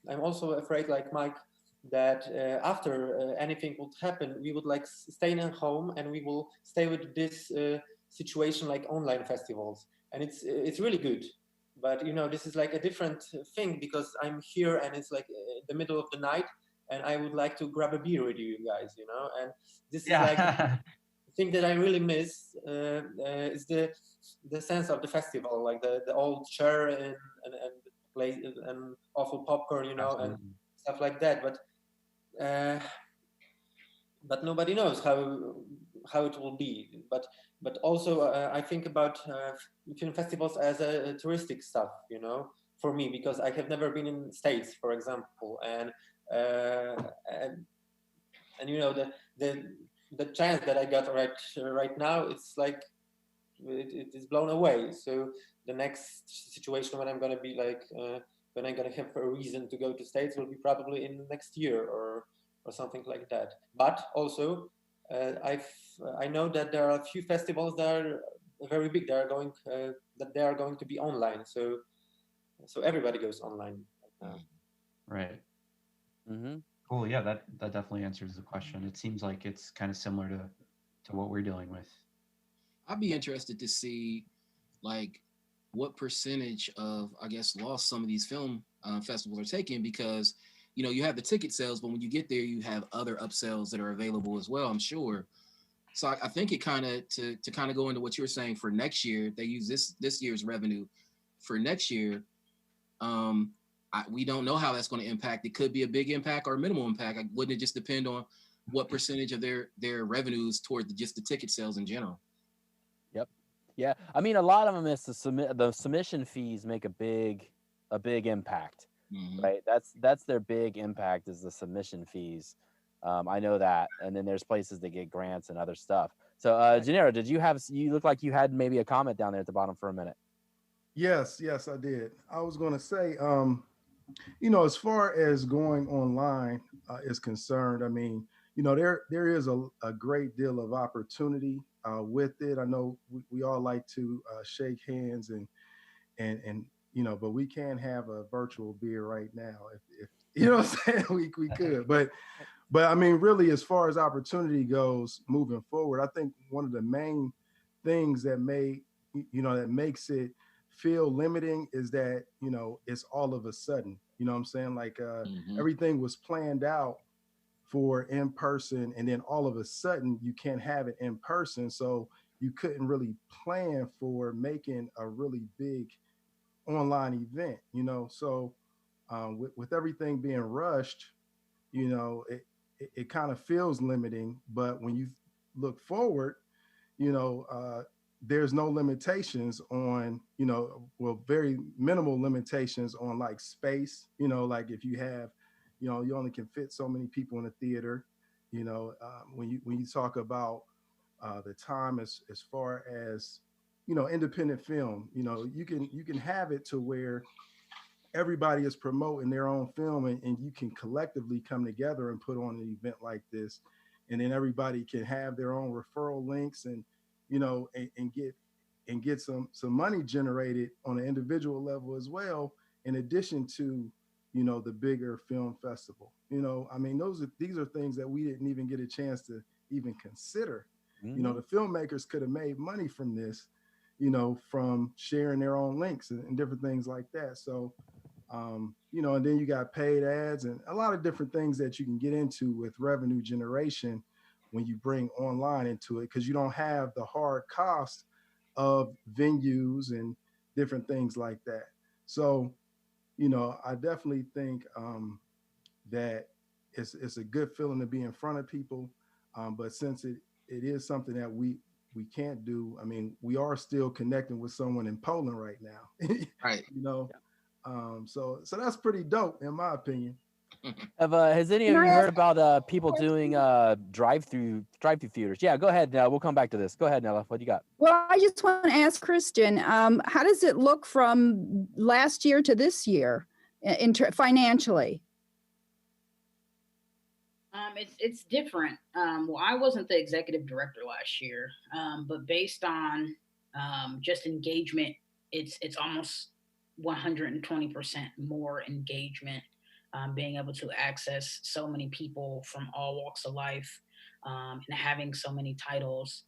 I'm also afraid, like Mike, that after anything would happen, we would like stay in home and we will stay with this situation like online festivals, and it's really good. But this is like a different thing because I'm here and it's like the middle of the night, and I would like to grab a beer with you guys, and this is like thing that I really miss is the sense of the festival, like the old chair and play and awful popcorn, Absolutely. and stuff like that. But nobody knows how it will be. But also I think about film festivals as a touristic stuff, for me, because I have never been in States, for example, and the chance that I got right now, it's like it is blown away. So the next situation when I'm gonna be like when I'm gonna have a reason to go to States will be probably in next year or something like that. But also I know that there are a few festivals that are very big. They are going to be online. So everybody goes online right now. Right. Mm-hmm. Cool. Yeah, that definitely answers the question. It seems like it's kind of similar to what we're dealing with. I'd be interested to see like what percentage of, I guess, loss some of these film festivals are taking, because you have the ticket sales, but when you get there, you have other upsells that are available as well, I'm sure. So I think it kind of to kind of go into what you were saying for next year, they use this year's revenue for next year. We don't know how that's going to impact. It could be a big impact or a minimal impact. Wouldn't it just depend on what percentage of their revenues toward just the ticket sales in general? Yep. Yeah. I mean, a lot of them is the submission fees make a big impact, right? That's their big impact is the submission fees. I know that. And then there's places that get grants and other stuff. So, Gennaro, you look like you had maybe a comment down there at the bottom for a minute. Yes, I did. I was going to say, as far as going online is concerned, I mean, there is a great deal of opportunity with it. I know we all like to shake hands and but we can't have a virtual beer right now. If you know what I'm saying, we could, but I mean, really, as far as opportunity goes moving forward, I think one of the main things that makes it feel limiting is that it's all of a sudden. You know what I'm saying? Like everything was planned out for in person, and then all of a sudden you can't have it in person, so you couldn't really plan for making a really big online event. So with everything being rushed, it kind of feels limiting. But when you look forward, there's no limitations on, very minimal limitations on like space, like if you have, you only can fit so many people in a theater, when you talk about the time as far as, independent film, you can have it to where everybody is promoting their own film, and you can collectively come together and put on an event like this, and then everybody can have their own referral links and and get some money generated on an individual level as well, in addition to the bigger film festival. I mean, these are things that we didn't even get a chance to even consider. The filmmakers could have made money from this, from sharing their own links and different things like that. So and then you got paid ads and a lot of different things that you can get into with revenue generation. when you bring online into it, because you don't have the hard cost of venues and different things like that. So, you know, I definitely think that it's a good feeling to be in front of people. But since it is something that we can't do, I mean, we are still connecting with someone in Poland right now. Right. You know, so that's pretty dope in my opinion. Has any of Can you I heard ask- about people doing drive-through theaters? Yeah, go ahead. We'll come back to this. Go ahead, Nella. What do you got? Well, I just want to ask Kristen, how does it look from last year to this year financially? It's different. Well, I wasn't the executive director last year, but based on just engagement, it's almost 120% more engagement. Being able to access so many people from all walks of life, and having so many titles.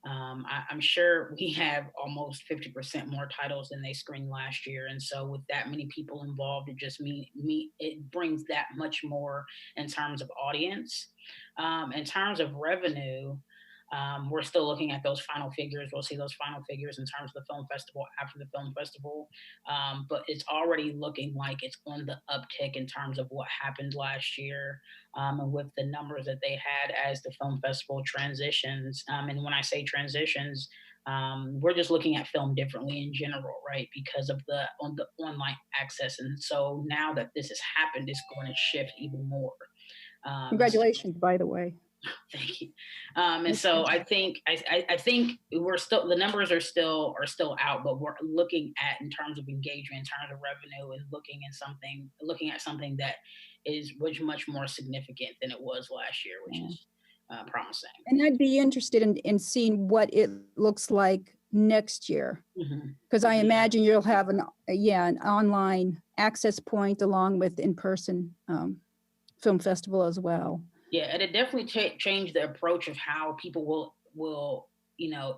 I'm sure we have almost 50% more titles than they screened last year. And so with that many people involved, it just it brings that much more in terms of audience. In terms of revenue, we're still looking at those final figures. We'll see those final figures in terms of the film festival after the film festival. But it's already looking like it's on the uptick in terms of what happened last year, and with the numbers that they had as the film festival transitions. And when I say transitions, we're just looking at film differently in general, right? Because of the online access. And so now that this has happened, it's going to shift even more. Congratulations, by the way. Thank you. And so I think we're still, the numbers are still out, but we're looking at, in terms of engagement, in terms of revenue, and looking at something that is much more significant than it was last year, which is promising. And I'd be interested in seeing what it looks like next year, because I imagine you'll have an online access point along with in-person film festival as well. Yeah, and it definitely changed the approach of how people will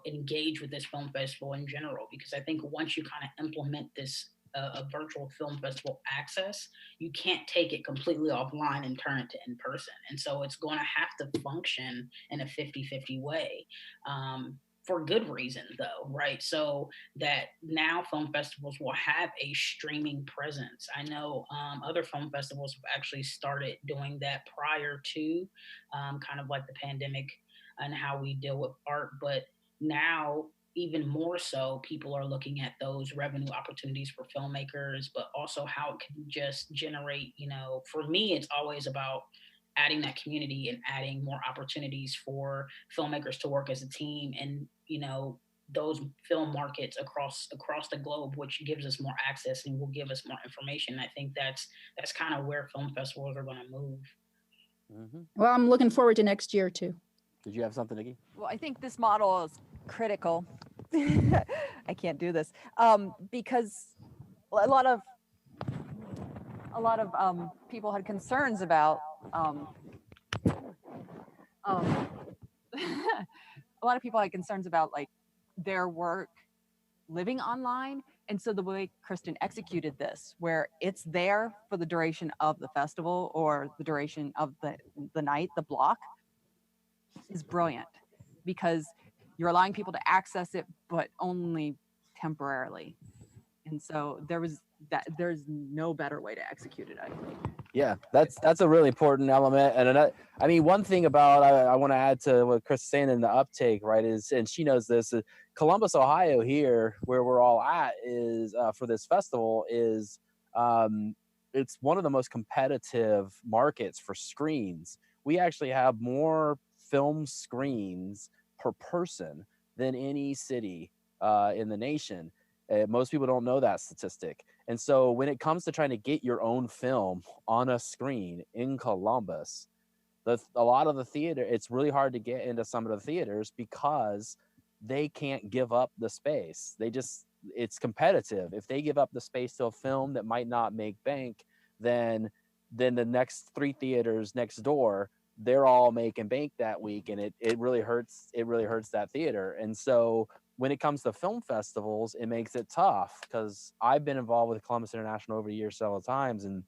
engage with this film festival in general. Because I think once you kind of implement this a virtual film festival access, you can't take it completely offline and turn it to in person. And so it's going to have to function in a 50-50 way. For good reason, though, right? So that now film festivals will have a streaming presence. I know other film festivals have actually started doing that prior to kind of like the pandemic and how we deal with art. But now, even more so, people are looking at those revenue opportunities for filmmakers, but also how it can just generate, for me, it's always about adding that community and adding more opportunities for filmmakers to work as a team, and those film markets across the globe, which gives us more access and will give us more information. I think that's kind of where film festivals are going to move. Well, I'm looking forward to next year too. Did you have something, Nikki? Well, I think this model is critical. I can't do this because a lot of people had concerns about a lot of people had concerns about like their work living online. And so the way Kristen executed this, where it's there for the duration of the festival or the duration of the night, the block, is brilliant, because you're allowing people to access it, but only temporarily. And so there's no better way to execute it, I think. Yeah, that's a really important element. And I mean, one thing about I want to add to what Chris is saying in the uptake, right, is, and she knows this, Columbus, Ohio, here where we're all at, is for this festival, is it's one of the most competitive markets for screens. We actually have more film screens per person than any city in the nation. Most people don't know that statistic. And so when it comes to trying to get your own film on a screen in Columbus, a lot of the theater, it's really hard to get into some of the theaters because they can't give up the space. It's competitive. If they give up the space to a film that might not make bank, then the next 3 theaters next door, they're all making bank that week, and it really hurts that theater. And so when it comes to film festivals, it makes it tough, because I've been involved with Columbus International over the years several times, and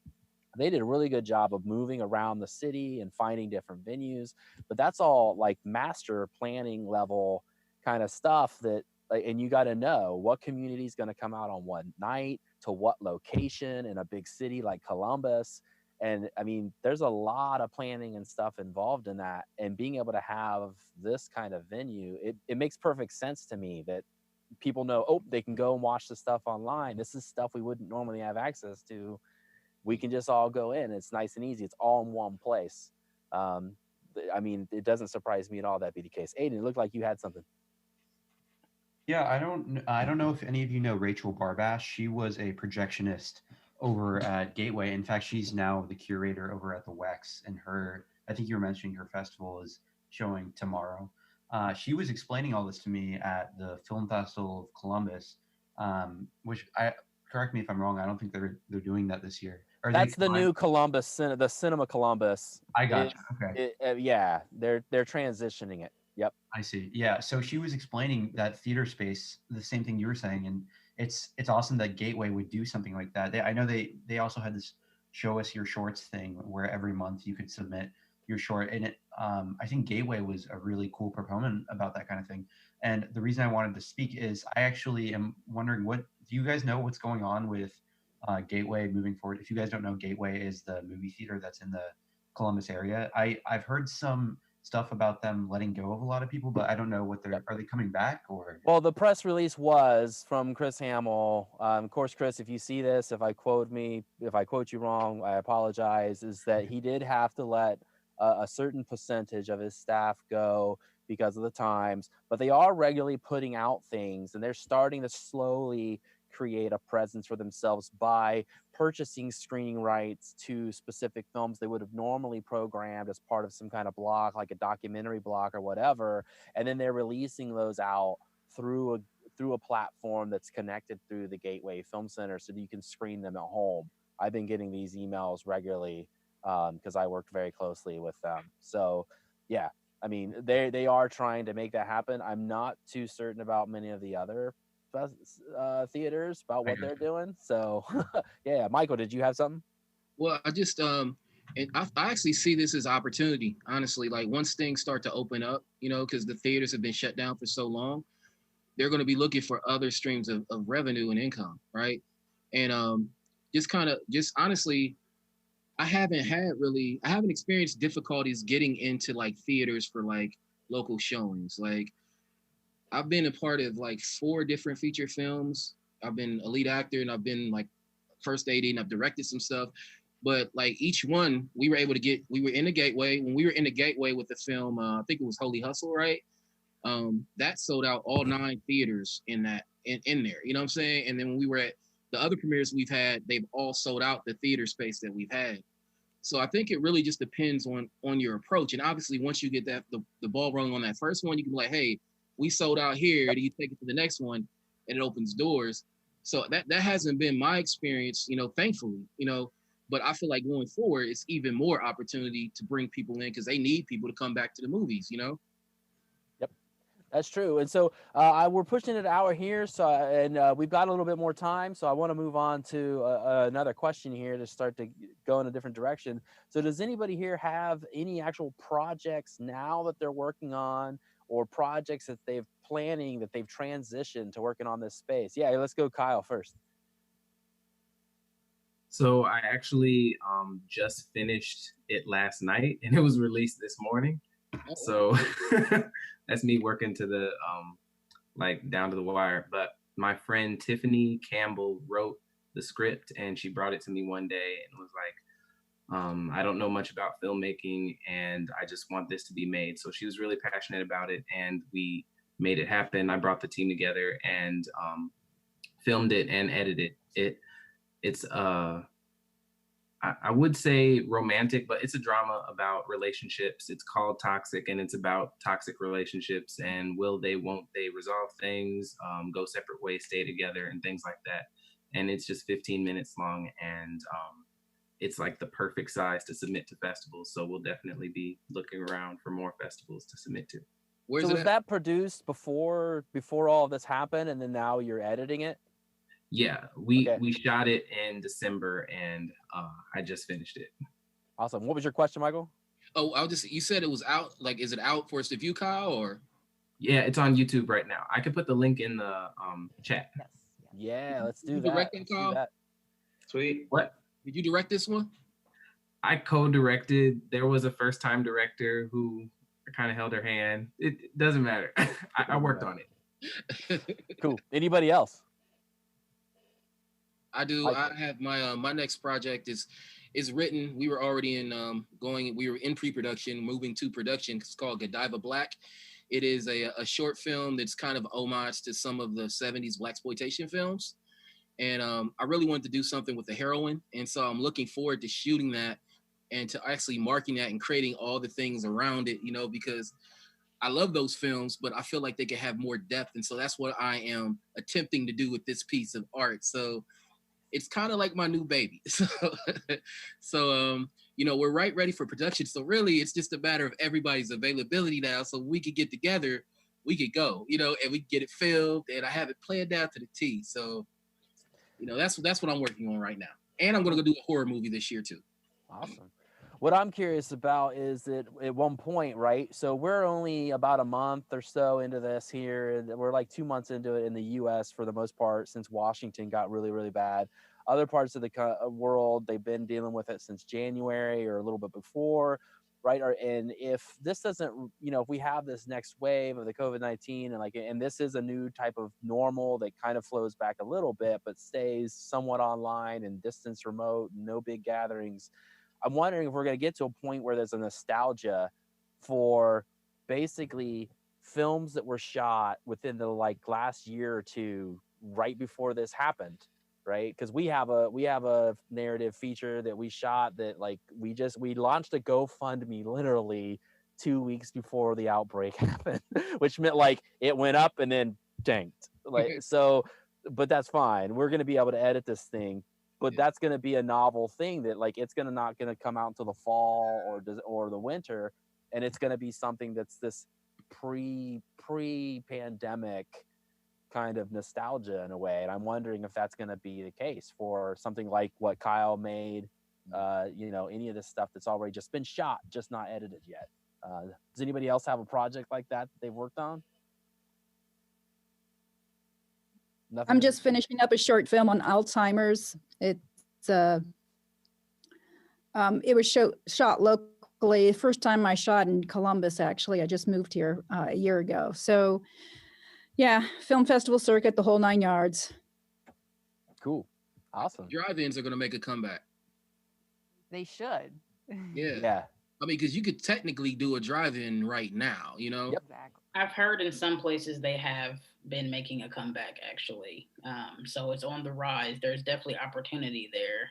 They did a really good job of moving around the city and finding different venues, but that's all like master planning level kind of stuff that like, and you got to know what community is going to come out on one night to what location in a big city like Columbus. And I mean, there's a lot of planning and stuff involved in that, and being able to have this kind of venue, it makes perfect sense to me that people know, oh, they can go and watch the stuff online. This is stuff we wouldn't normally have access to. We can just all go in. It's nice and easy. It's all in one place. I mean, it doesn't surprise me at all that be the case. Aiden, it looked like you had something. Yeah, I don't know if any of you know Rachel Barbash. She was a projectionist over at Gateway. In fact, she's now the curator over at the WEX, and I think you were mentioning her festival is showing tomorrow. She was explaining all this to me at the Film Festival of Columbus, which correct me if I'm wrong. I don't think they're doing that this year. That's the new Columbus, the Cinema Columbus. I got you. Okay. Yeah, they're transitioning it. Yep. I see. Yeah. So she was explaining that theater space, the same thing you were saying, and it's awesome that Gateway would do something like that. I know they also had this show us your shorts thing where every month you could submit your short, and I think Gateway was a really cool proponent about that kind of thing. And the reason I wanted to speak is I actually am wondering, do you guys know what's going on with Gateway moving forward? If you guys don't know, Gateway is the movie theater that's in the Columbus area. I've heard some stuff about them letting go of a lot of people, but I don't know are they coming back or? Well, the press release was from Chris Hamill. Of course, Chris, if you see this, if I quote you wrong, I apologize, is that he did have to let a certain percentage of his staff go because of the times, but they are regularly putting out things, and they're starting to slowly create a presence for themselves by purchasing screening rights to specific films they would have normally programmed as part of some kind of block, like a documentary block or whatever, and then they're releasing those out through a platform that's connected through the Gateway Film Center so that you can screen them at home. I've been getting these emails regularly because I worked very closely with them. So yeah, I mean, they are trying to make that happen. I'm not too certain about many of the other theaters about what they're doing. So yeah, Michael, did you have something? Well, I just and I actually see this as opportunity, honestly. Like once things start to open up, because the theaters have been shut down for so long, they're going to be looking for other streams of revenue and income, right? And just honestly, I haven't experienced difficulties getting into like theaters for like local showings. Like I've been a part of like 4 different feature films. I've been a lead actor, and I've been like first AD, and I've directed some stuff. But like each one, we were in the Gateway. When we were in the Gateway with the film, I think it was Holy Hustle, right? That sold out all 9 theaters in there. You know what I'm saying? And then when we were at the other premieres we've had, they've all sold out the theater space that we've had. So I think it really just depends on your approach. And obviously, once you get the ball rolling on that first one, you can be like, hey, we sold out here. Do you take it to the next one? And it opens doors. So that hasn't been my experience, thankfully, but I feel like going forward, it's even more opportunity to bring people in because they need people to come back to the movies, Yep, that's true. And so we're pushing an hour here. So we've got a little bit more time. So I want to move on to another question here to start to go in a different direction. So does anybody here have any actual projects now that they're working on, or projects that they've planning that they've transitioned to working on this space? Yeah, let's go Kyle first. So I actually just finished it last night, and it was released this morning. So that's me working to the like down to the wire. But my friend Tiffany Campbell wrote the script, and she brought it to me one day and was like, I don't know much about filmmaking, and I just want this to be made. So she was really passionate about it, and we made it happen. I brought the team together and filmed it and edited it. It's I would say romantic, but it's a drama about relationships. It's called Toxic, and it's about toxic relationships and won't they resolve things, go separate ways, stay together, and things like that. And it's just 15 minutes long, and it's like the perfect size to submit to festivals. So we'll definitely be looking around for more festivals to submit to. So was that produced before all of this happened, and then now you're editing it? Yeah, Okay. we shot it in December, and I just finished it. Awesome. What was your question, Michael? Oh, you said it was out. Like, is it out for us to view, Kyle, or? Yeah, it's on YouTube right now. I can put the link in the chat. Yes. Yeah, let's do You that. direct it, Let's do Kyle? that. Sweet. What? Did you direct this one? I co-directed. There was a first-time director who kind of held her hand. It doesn't matter. I worked on it. Cool. Anybody else? I do. I have my my next project is written. We were already in we were in pre-production, moving to production. It's called Godiva Black. It is a short film that's kind of homage to some of the 70s blaxploitation films. And I really wanted to do something with the heroine. And so I'm looking forward to shooting that and to actually marking that and creating all the things around it, you know, because I love those films, but I feel like they could have more depth. And so that's what I am attempting to do with this piece of art. So it's kind of like my new baby. So, you know, we're ready for production. So really it's just a matter of everybody's availability now. So we could get together, we could go, you know, and we could get it filmed, and I have it planned down to the T. So, you know, that's what I'm working on right now. And I'm going to go do a horror movie this year too. Awesome. What I'm curious about is that at one point, right? So we're only about a month or so into this here, and we're like 2 months into it in the U.S. for the most part, since Washington got really, really bad. Other parts of the world, they've been dealing with it since January or a little bit before, right? And if this doesn't, you know, if we have this next wave of the COVID-19 and this is a new type of normal that kind of flows back a little bit, but stays somewhat online and distance remote, no big gatherings. I'm wondering if we're going to get to a point where there's a nostalgia for basically films that were shot within the last year or two, right before this happened, right? Because we have a narrative feature that we shot that we launched a GoFundMe literally 2 weeks before the outbreak happened, which meant it went up and then tanked. So, but that's fine. We're going to be able to edit this thing. But that's going to be a novel thing that it's not going to come out until the fall or the winter, and it's going to be something that's this pre-pandemic kind of nostalgia in a way. And I'm wondering if that's going to be the case for something like what Kyle made, you know, any of this stuff that's already just been shot, just not edited yet. Does anybody else have a project like that they've worked on? Nothing. I'm just finishing up a short film on Alzheimer's. It was shot locally. The first time I shot in Columbus, actually. I just moved here a year ago. So yeah, film festival circuit, the whole 9 yards. Cool. Awesome. Drive-ins are going to make a comeback. They should. Yeah. Yeah. I mean, because you could technically do a drive-in right now, you know? Yep. Exactly. I've heard in some places they have been making a comeback, actually. So it's on the rise. There's definitely opportunity there.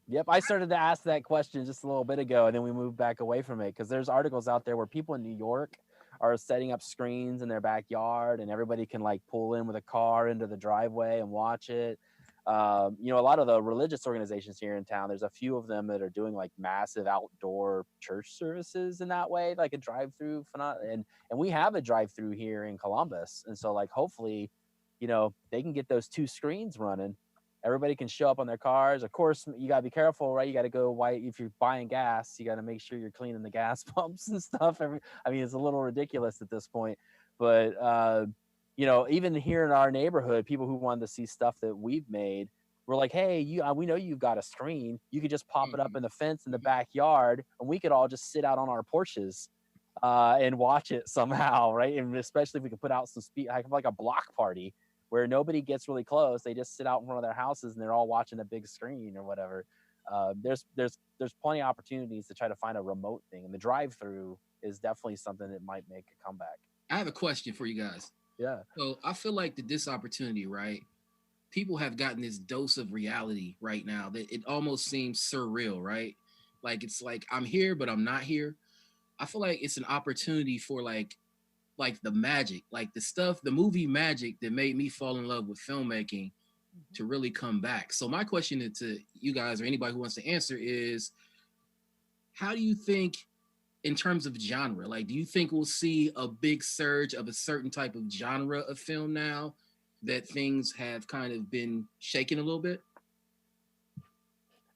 Yep, I started to ask that question just a little bit ago, and then we moved back away from it because there's articles out there where people in New York are setting up screens in their backyard, and everybody can pull in with a car into the driveway and watch it. You know, a lot of the religious organizations here in town, there's a few of them that are doing massive outdoor church services in that way, like a drive-through and we have a drive-through here in Columbus, and so hopefully, you know, they can get those 2 screens running. Everybody can show up on their cars. Of course, you got to be careful, right? You got to go if you're buying gas, you got to make sure you're cleaning the gas pumps and stuff. I mean, it's a little ridiculous at this point, but you know, even here in our neighborhood, people who wanted to see stuff that we've made, we're like, hey, we know you've got a screen. You could just pop it up in the fence in the backyard, and we could all just sit out on our porches and watch it somehow, right? And especially if we could put out some like a block party where nobody gets really close. They just sit out in front of their houses and they're all watching a big screen or whatever. There's plenty of opportunities to try to find a remote thing, and the drive-through is definitely something that might make a comeback. I have a question for you guys. Yeah. So I feel like this opportunity, right? People have gotten this dose of reality right now that it almost seems surreal, right? It's like I'm here, but I'm not here. I feel like it's an opportunity for like the magic, the movie magic that made me fall in love with filmmaking to really come back. So my question to you guys or anybody who wants to answer is, how do you think in terms of genre, do you think we'll see a big surge of a certain type of genre of film now that things have kind of been shaken a little bit?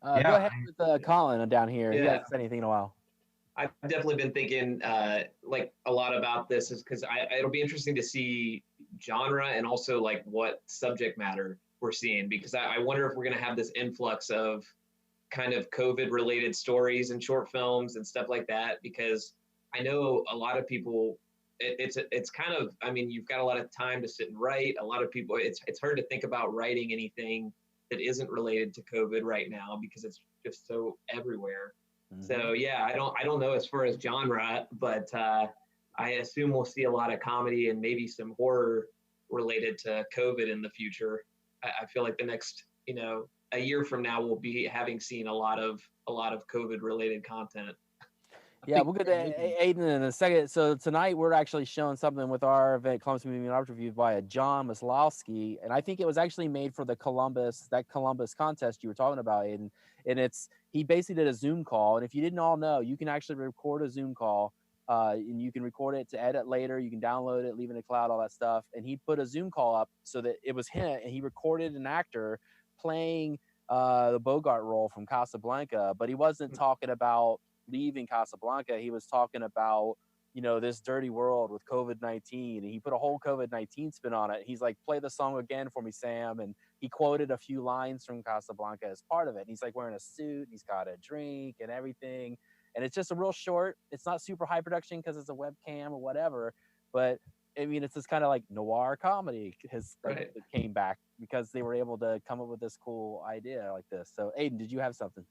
Go ahead with Colin down here. He Yeah. hasn't said anything in a while. I've definitely been thinking like a lot about this, is because it'll be interesting to see genre and also like what subject matter we're seeing, because I wonder if we're going to have this influx of kind of COVID related stories and short films and stuff like that, because I know a lot of people, it's kind of, I mean, you've got a lot of time to sit and write. A lot of people, it's hard to think about writing anything that isn't related to COVID right now, because it's just so everywhere. So yeah, I don't know as far as genre, but I assume we'll see a lot of comedy and maybe some horror related to COVID in the future. I feel like the next, a year from now, we'll be having seen a lot of COVID related content. Yeah, we'll get to Aiden in a second. So tonight we're actually showing something with our event, Columbus Movie and Art Review, by a John Maslowski, and I think it was actually made for the Columbus contest you were talking about, Aiden. And he basically did a Zoom call, and if you didn't all know, you can actually record a Zoom call, and you can record it to edit later. You can download it, leave it in the cloud, all that stuff. And he put a Zoom call up so that it was him, and he recorded an actor playing the Bogart role from Casablanca, but he wasn't talking about leaving Casablanca. He was talking about, this dirty world with COVID-19, and he put a whole COVID-19 spin on it. He's like, play the song again for me, Sam. And he quoted a few lines from Casablanca as part of it. And he's like wearing a suit, he's got a drink and everything. And it's just a real short. It's not super high production because it's a webcam or whatever. But I mean, it's this kind of like noir comedy that came back because they were able to come up with this cool idea like this. So Aiden, did you have something?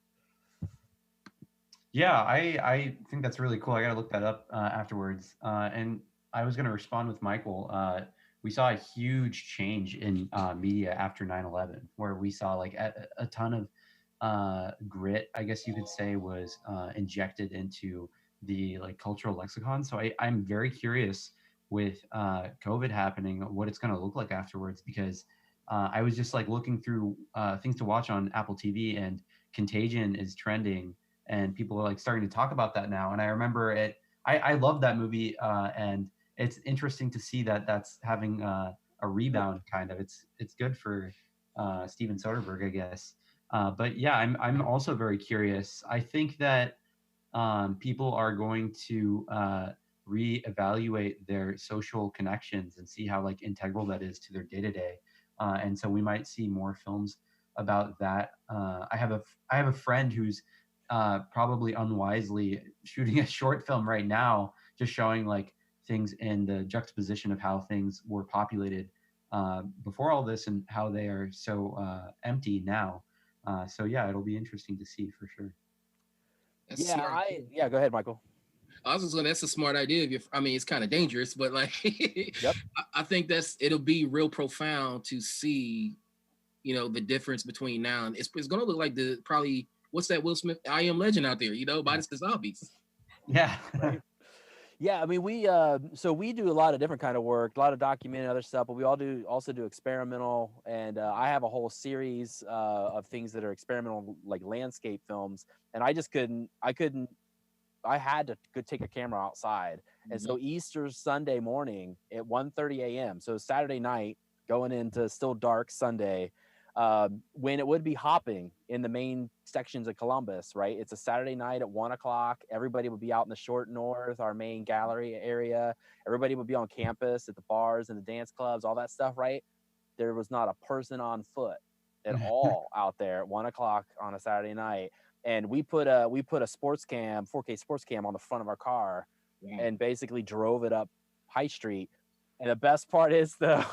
Yeah, I think that's really cool. I got to look that up afterwards. And I was going to respond with Michael. We saw a huge change in media after 9/11, where we saw like a ton of grit, I guess you could say, was injected into the like cultural lexicon. So I'm very curious with COVID happening, what it's going to look like afterwards, because I was just like looking through things to watch on Apple TV, and Contagion is trending. And people are like starting to talk about that now. And I remember it. I love that movie, and it's interesting to see that that's having a rebound. Kind of, it's good for Steven Soderbergh, I guess. But yeah, I'm also very curious. I think that people are going to reevaluate their social connections and see how like integral that is to their day to day. And so we might see more films about that. I have a friend who's probably unwisely shooting a short film right now, just showing like things in the juxtaposition of how things were populated before all this and how they are so empty now. So yeah, it'll be interesting to see for sure. Go ahead, Michael. I was just going, that's a smart idea. I mean, it's kind of dangerous, but like, yep. I think it'll be real profound to see, the difference between now and it's going to look like what's that Will Smith I Am Legend out there, minus the zombies. Yeah. Right. Yeah, I mean, we do a lot of different kind of work, a lot of documenting other stuff, but we also do experimental, and I have a whole series of things that are experimental, like landscape films, and I had to go take a camera outside. And so Easter Sunday morning at 1:30 a.m., so Saturday night going into still dark Sunday, when it would be hopping in the main sections of Columbus, right? It's a Saturday night at 1 o'clock. Everybody would be out in the Short North, our main gallery area. Everybody would be on campus at the bars and the dance clubs, all that stuff, right? There was not a person on foot at all out there at 1 o'clock on a Saturday night. And we put a sports cam, 4K sports cam on the front of our car and basically drove it up High Street. And the best part is though,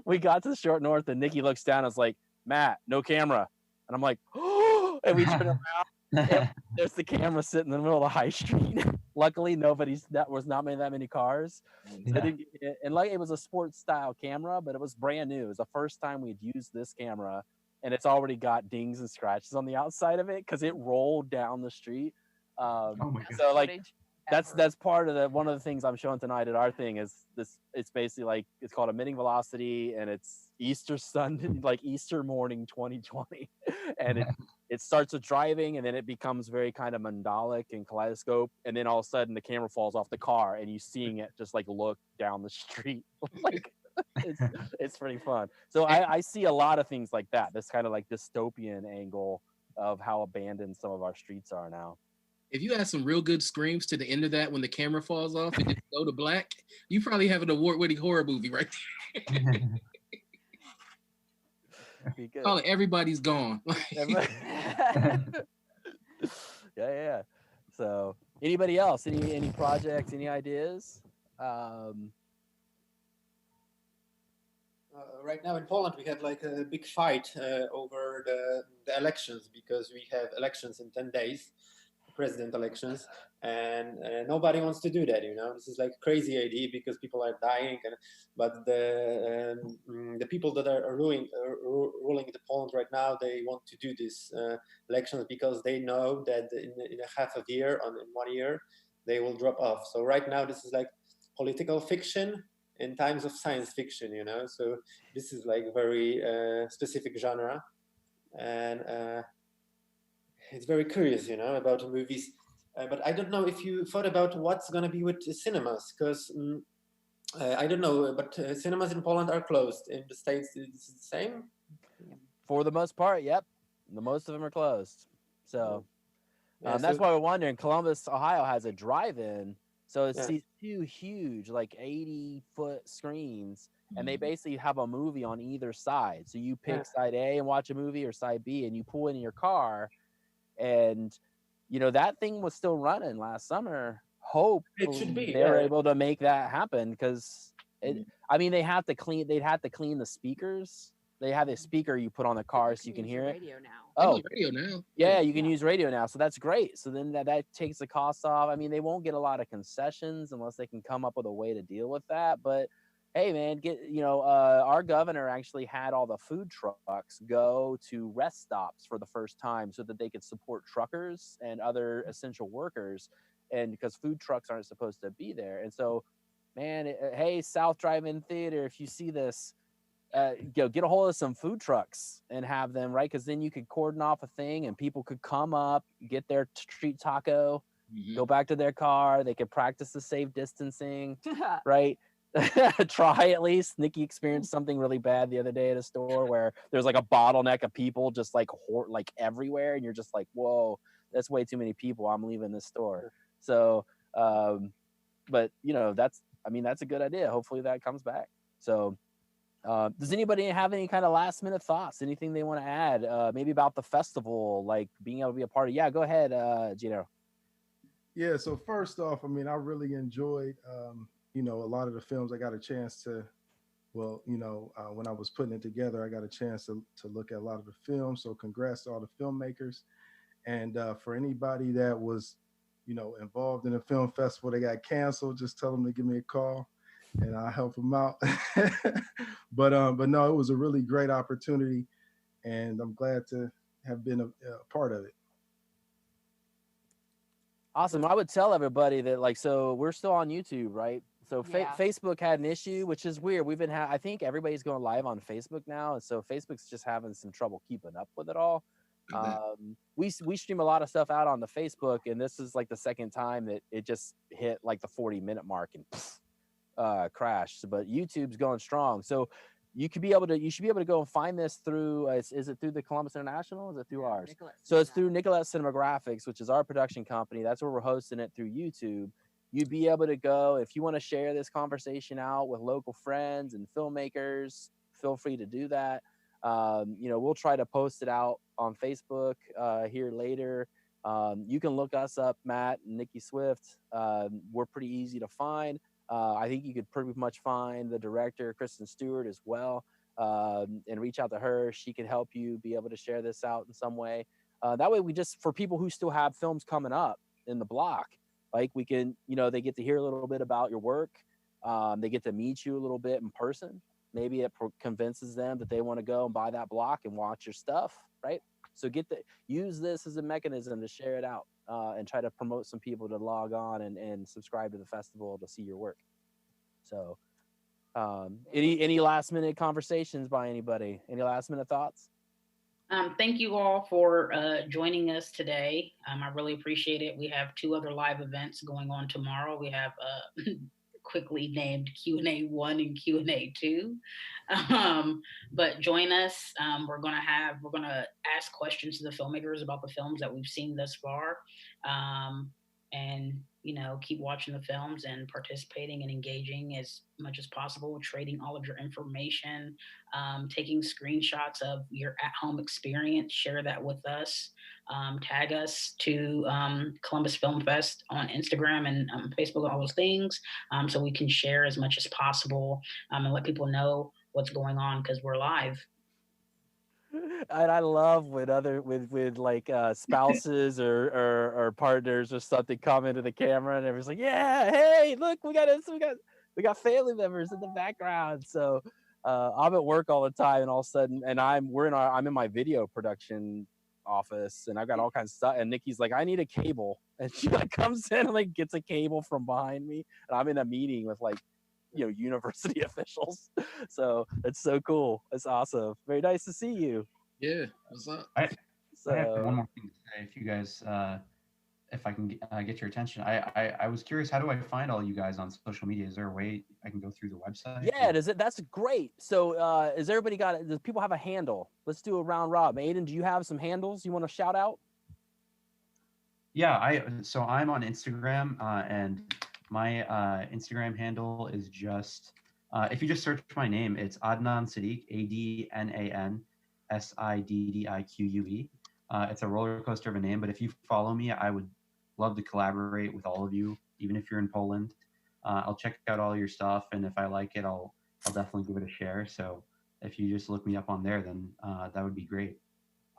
we got to the Short North and Nikki looks down and was like, Matt, no camera. And I'm like, oh, and we turn around. And there's the camera sitting in the middle of the High Street. Luckily, was not that many cars. So and like it was a sports style camera, but it was brand new. It was the first time we'd used this camera, and it's already got dings and scratches on the outside of it because it rolled down the street. Oh my God. So like that's part of one of the things I'm showing tonight at our thing is this. It's basically like it's called emitting velocity, and it's Easter Sunday, like Easter morning 2020, and it starts with driving, and then it becomes very kind of mandalic and kaleidoscope, and then all of a sudden the camera falls off the car, and you seeing it just like look down the street, like it's pretty fun. So I see a lot of things like that. This kind of like dystopian angle of how abandoned some of our streets are now. If you add some real good screams to the end of that when the camera falls off and just go to black, you probably have an award-winning horror movie right there. Call it Everybody's Gone. Yeah. So anybody else? Any projects? Any ideas? Right now in Poland, we have like a big fight over the elections, because we have elections in 10 days, president elections, and nobody wants to do that. This is like a crazy idea because people are dying, but the people that are ruling the Poland right now, they want to do this elections because they know that in a half a year, in 1 year, they will drop off. So right now, this is like political fiction in times of science fiction, so this is like very specific genre, and it's very curious, about movies. But I don't know if you thought about what's going to be with cinemas, because I don't know, but cinemas in Poland are closed. In the States, it's the same? For the most part, yep. Most of them are closed. So that's so, why we're wondering. Columbus, Ohio has a drive-in. So it's these two huge, like 80-foot screens, and they basically have a movie on either side. So you pick side A and watch a movie, or side B, and you pull in your car. And, that thing was still running last summer. Hope it should be. They were able to make that happen, because, they'd have to clean the speakers. They have a speaker you put on the car so you can hear it. Radio now. Oh, radio now. Yeah, you can use radio now, so that's great. So then that takes the cost off. They won't get a lot of concessions unless they can come up with a way to deal with that. But hey, man, our governor actually had all the food trucks go to rest stops for the first time so that they could support truckers and other essential workers, and because food trucks aren't supposed to be there. And so, man, hey, South Drive-In Theater, if you see this, get a hold of some food trucks and have them, right? Because then you could cordon off a thing and people could come up, get their street taco, go back to their car. They could practice the safe distancing, right? Try at least. Nikki experienced something really bad the other day at a store where there's like a bottleneck of people just like everywhere, and you're just like, whoa, that's way too many people. I'm leaving this store. So, but that's a good idea. Hopefully that comes back. So. Does anybody have any kind of last minute thoughts? Anything they want to add? Maybe about the festival, like being able to be a part of? Yeah, go ahead, Gino. Yeah. So first off, I really enjoyed, a lot of the films I got a chance to. Well, when I was putting it together, I got a chance to look at a lot of the films. So congrats to all the filmmakers, and for anybody that was, involved in a film festival that got canceled, just tell them to give me a call, and I'll help them out. But no, it was a really great opportunity, and I'm glad to have been a part of it. Awesome. I would tell everybody that, so we're still on YouTube, right? So Facebook had an issue, which is weird. We've been I think everybody's going live on Facebook now, and so Facebook's just having some trouble keeping up with it all. We stream a lot of stuff out on the Facebook, and this is like the second time that it just hit like the 40-minute mark and crashed. But YouTube's going strong, so you should be able to go and find this through. Is it through the Columbus International? Or is it through ours? So it's through Nicolette Cinematographics, which is our production company. That's where we're hosting it through YouTube. You'd be able to go, if you want to share this conversation out with local friends and filmmakers, feel free to do that. We'll try to post it out on Facebook here later. You can look us up, Matt and Nikki Swift. We're pretty easy to find. I think you could pretty much find the director, Kristen Stewart, as well, and reach out to her. She can help you be able to share this out in some way. That way, for people who still have films coming up in the block, like we can, they get to hear a little bit about your work. They get to meet you a little bit in person. Maybe it convinces them that they want to go and buy that block and watch your stuff, right? So use this as a mechanism to share it out and try to promote some people to log on and subscribe to the festival to see your work. So any last minute conversations by anybody? Any last minute thoughts? Thank you all for joining us today. I really appreciate it. We have 2 other live events going on tomorrow. We have quickly named Q&A 1 and Q&A 2. But join us. We're gonna ask questions to the filmmakers about the films that we've seen thus far. And keep watching the films and participating and engaging as much as possible, trading all of your information, taking screenshots of your at-home experience, share that with us, tag us to Columbus Film Fest on Instagram and Facebook, all those things, so we can share as much as possible and let people know what's going on, because we're live. And I love when with like spouses or partners or something come into the camera and everyone's like, yeah, hey, look, we got family members in the background. So I'm at work all the time, and all of a sudden, and I'm in my video production office, and I've got all kinds of stuff, and Nikki's like, I need a cable, and she like comes in and like gets a cable from behind me, and I'm in a meeting with like university officials. So it's so cool. It's awesome. Very nice to see you. Yeah, what's up? I have one more thing to say. If you guys, if I can get your attention, I was curious, how do I find all you guys on social media? Is there a way I can go through the website? Yeah, that's great. So does people have a handle? Let's do a round robin. Aiden, do you have some handles you want to shout out? Yeah, so I'm on Instagram, and my Instagram handle is just, if you just search my name, it's Adnan Siddique, ADNAN SIDDIQUE. It's a roller coaster of a name, but if you follow me, I would love to collaborate with all of you, even if you're in Poland. I'll check out all your stuff, and if I like it, I'll definitely give it a share. So if you just look me up on there, then that would be great.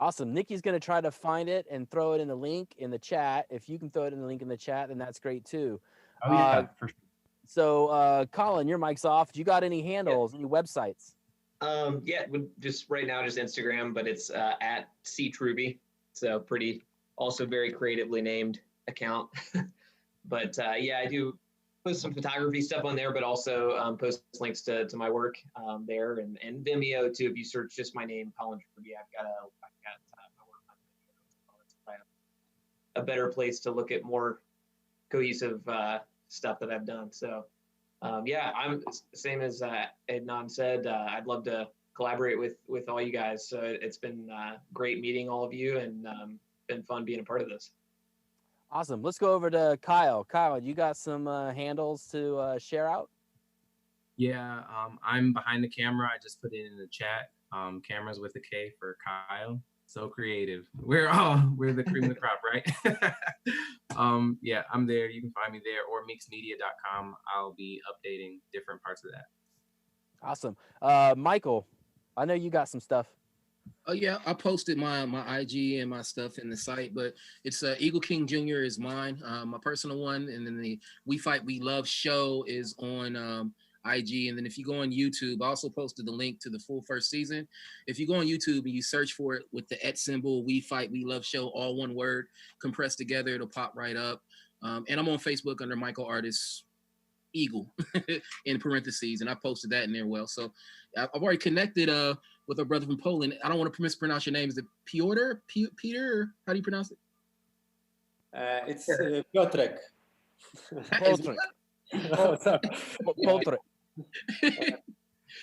Awesome. Nikki's going to try to find it and throw it in the link in the chat. If you can throw it in the link in the chat, then that's great too. Oh, yeah, for sure. So, Colin, your mic's off. Do you got any handles, any websites? Yeah, just right now, just Instagram, but it's at CTruby. So also very creatively named account. But yeah, I do post some photography stuff on there, but also post links to my work there, and Vimeo too. If you search just my name, Colin Truby, I've got my work on Vimeo. It's probably a better place to look at more cohesive stuff that I've done. So yeah, I'm same as Adnan said. I'd love to collaborate with all you guys. So it's been great meeting all of you, and been fun being a part of this. Awesome. Let's go over to Kyle. Kyle, you got some handles to share out? Yeah, I'm behind the camera. I just put it in the chat. Cameras with a K for Kyle. So creative. We're the cream of the crop, right? Yeah, I'm there. You can find me there, or mixmedia.com. I'll be updating different parts of that. Awesome. Michael, I know you got some stuff. Oh yeah, I posted my IG and my stuff in the site, but it's Eagle King Jr. is mine, my personal one, and then the We Fight We Love show is on IG, and then if you go on YouTube, I also posted the link to the full first season. If you go on YouTube and you search for it with the @ symbol, We Fight We Love show, all one word compressed together, it'll pop right up. And I'm on Facebook under Michael Artist Eagle in parentheses, and I posted that in there. Well, so I've already connected with our brother from Poland. I don't want to mispronounce your name. Is it Piotr? Peter? How do you pronounce it? It's Piotrek. Piotrek. Oh, sorry. Piotrek.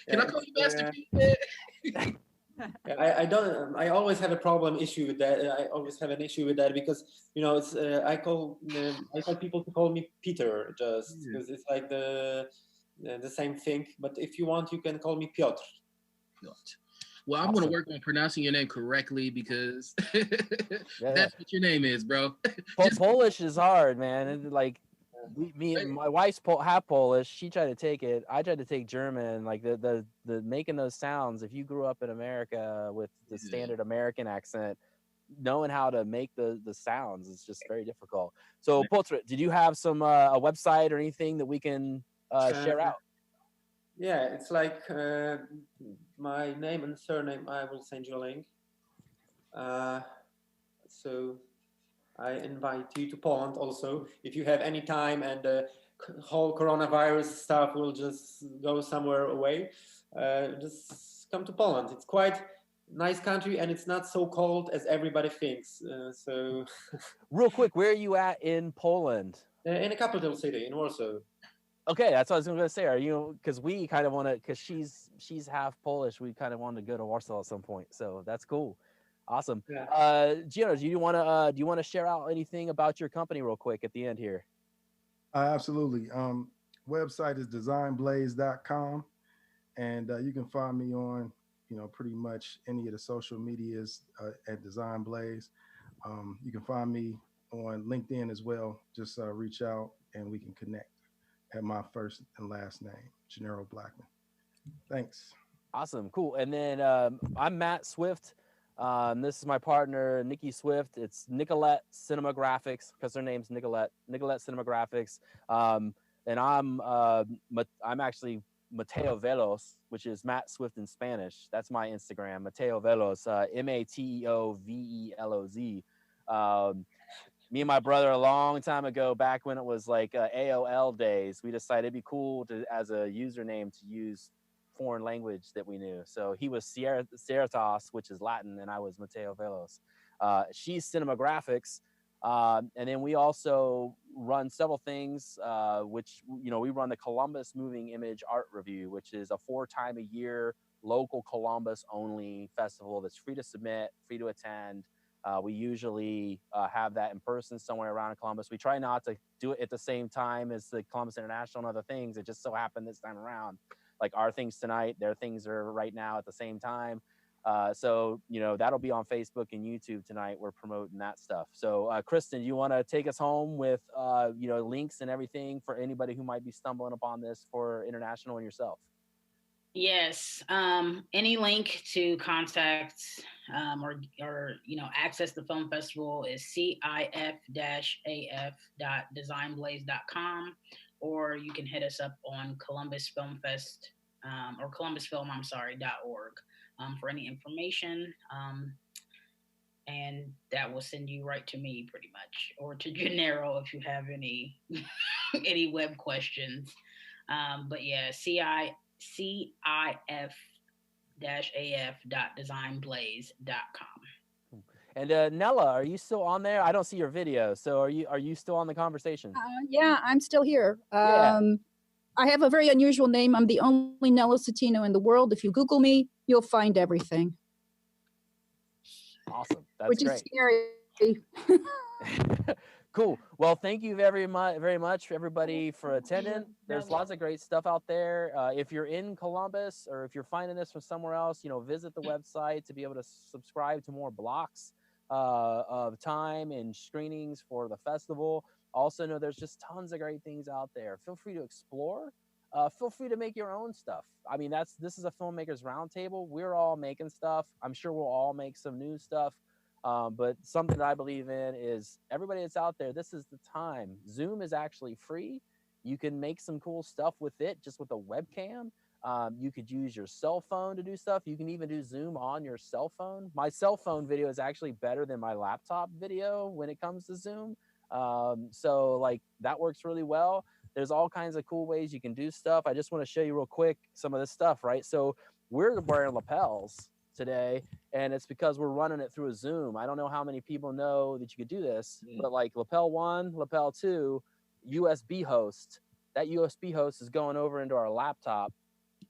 Can I call you Master P? I always have an issue with that. I always have an issue with that because it's I call people to call me Peter just because it's like the same thing. But if you want, you can call me Piotr. Well, I'm going to work on pronouncing your name correctly because that's what your name is, bro. Polish is hard, man. It's like my wife's half Polish. She tried to take it. I tried to take German. Like the making those sounds. If you grew up in America with the standard American accent, knowing how to make the sounds is just very difficult. So, Piotr, did you have some a website or anything that we can share out? Yeah, it's like my name and surname. I will send you a link. So I invite you to Poland also. If you have any time and the whole coronavirus stuff will just go somewhere away, just come to Poland. It's quite nice country and it's not so cold as everybody thinks. So, real quick, where are you at in Poland? In a capital city, in Warsaw. Okay, that's what I was gonna say. Are you, because we kind of want to, because she's half Polish. We kind of want to go to Warsaw at some point, so that's cool. Awesome. Yeah. Gino, do you want to share out anything about your company real quick at the end here? Absolutely. Website is designblaze.com, and you can find me on, pretty much any of the social medias at Design Blaze. You can find me on LinkedIn as well. Just reach out and we can connect at my first and last name, Gennaro Blackman. Thanks. Awesome, cool. And then I'm Matt Swift. This is my partner, Nikki Swift. It's Nicolette Cinematographics because her name's Nicolette. Nicolette Cinematographics. And I'm actually Mateo Velos, which is Matt Swift in Spanish. That's my Instagram, Mateo Velos, MateoVeloz. Me and my brother a long time ago, back when it was like AOL days, we decided it'd be cool to, as a username, to use foreign language that we knew. So he was Cerritos, which is Latin, and I was Mateo Velos. She's Cinematographics. And then we also run several things, which, we run the Columbus Moving Image Art Review, which is a 4-time-a-year local Columbus only festival that's free to submit, free to attend. We usually have that in person somewhere around Columbus. We try not to do it at the same time as the Columbus International and other things. It just so happened this time around. Like our things tonight, their things are right now at the same time. So, that'll be on Facebook and YouTube tonight. We're promoting that stuff. So, Kristen, you want to take us home with, links and everything for anybody who might be stumbling upon this for international and yourself? Yes. Any link to contact or access the film festival is CIF+AF.designblaze.com, or you can hit us up on Columbus Film Fest or ColumbusFilm.org for any information. And that will send you right to me pretty much, or to Gennaro if you have any any web questions. But yeah, CIF+AF.designblaze.com. And Nella, are you still on there? I don't see your video, so are you still on the conversation? Yeah, I'm still here. Yeah. I have a very unusual name. I'm the only Nella Satino in the world. If you Google me, you'll find everything. Awesome. That's which great. Is scary. Cool. Well, thank you very much, everybody, for attending. There's lots of great stuff out there. If you're in Columbus, or if you're finding this from somewhere else, visit the website to be able to subscribe to more blocks of time and screenings for the festival. Also know there's just tons of great things out there. Feel free to explore. Feel free to make your own stuff. I mean, this is a filmmakers roundtable. We're all making stuff. I'm sure we'll all make some new stuff. But something that I believe in is everybody that's out there, this is the time. Zoom is actually free. You can make some cool stuff with it, just with a webcam. You could use your cell phone to do stuff. You can even do Zoom on your cell phone. My cell phone video is actually better than my laptop video when it comes to Zoom. So like that works really well. There's all kinds of cool ways you can do stuff. I just want to show you real quick some of this stuff, right? So we're wearing lapels today, and it's because we're running it through a Zoom. I don't know how many people know that you could do this, but like lapel 1, lapel 2, USB host, that USB host is going over into our laptop.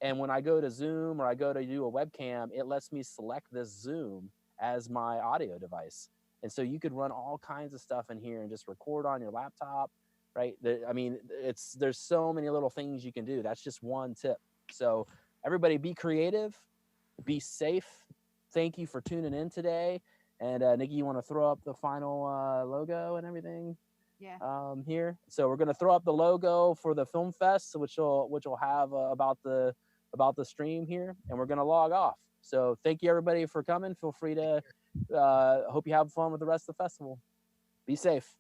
And when I go to Zoom or I go to do a webcam, it lets me select this Zoom as my audio device. And so you could run all kinds of stuff in here and just record on your laptop, right? I mean, there's so many little things you can do. That's just one tip. So everybody be creative, be safe. Thank you for tuning in today. And Nikki, you want to throw up the final logo and everything? Yeah. Here. So we're going to throw up the logo for the Film Fest, which will have about the stream here, and we're going to log off. So thank you everybody for coming. Feel free to hope you have fun with the rest of the festival. Be safe.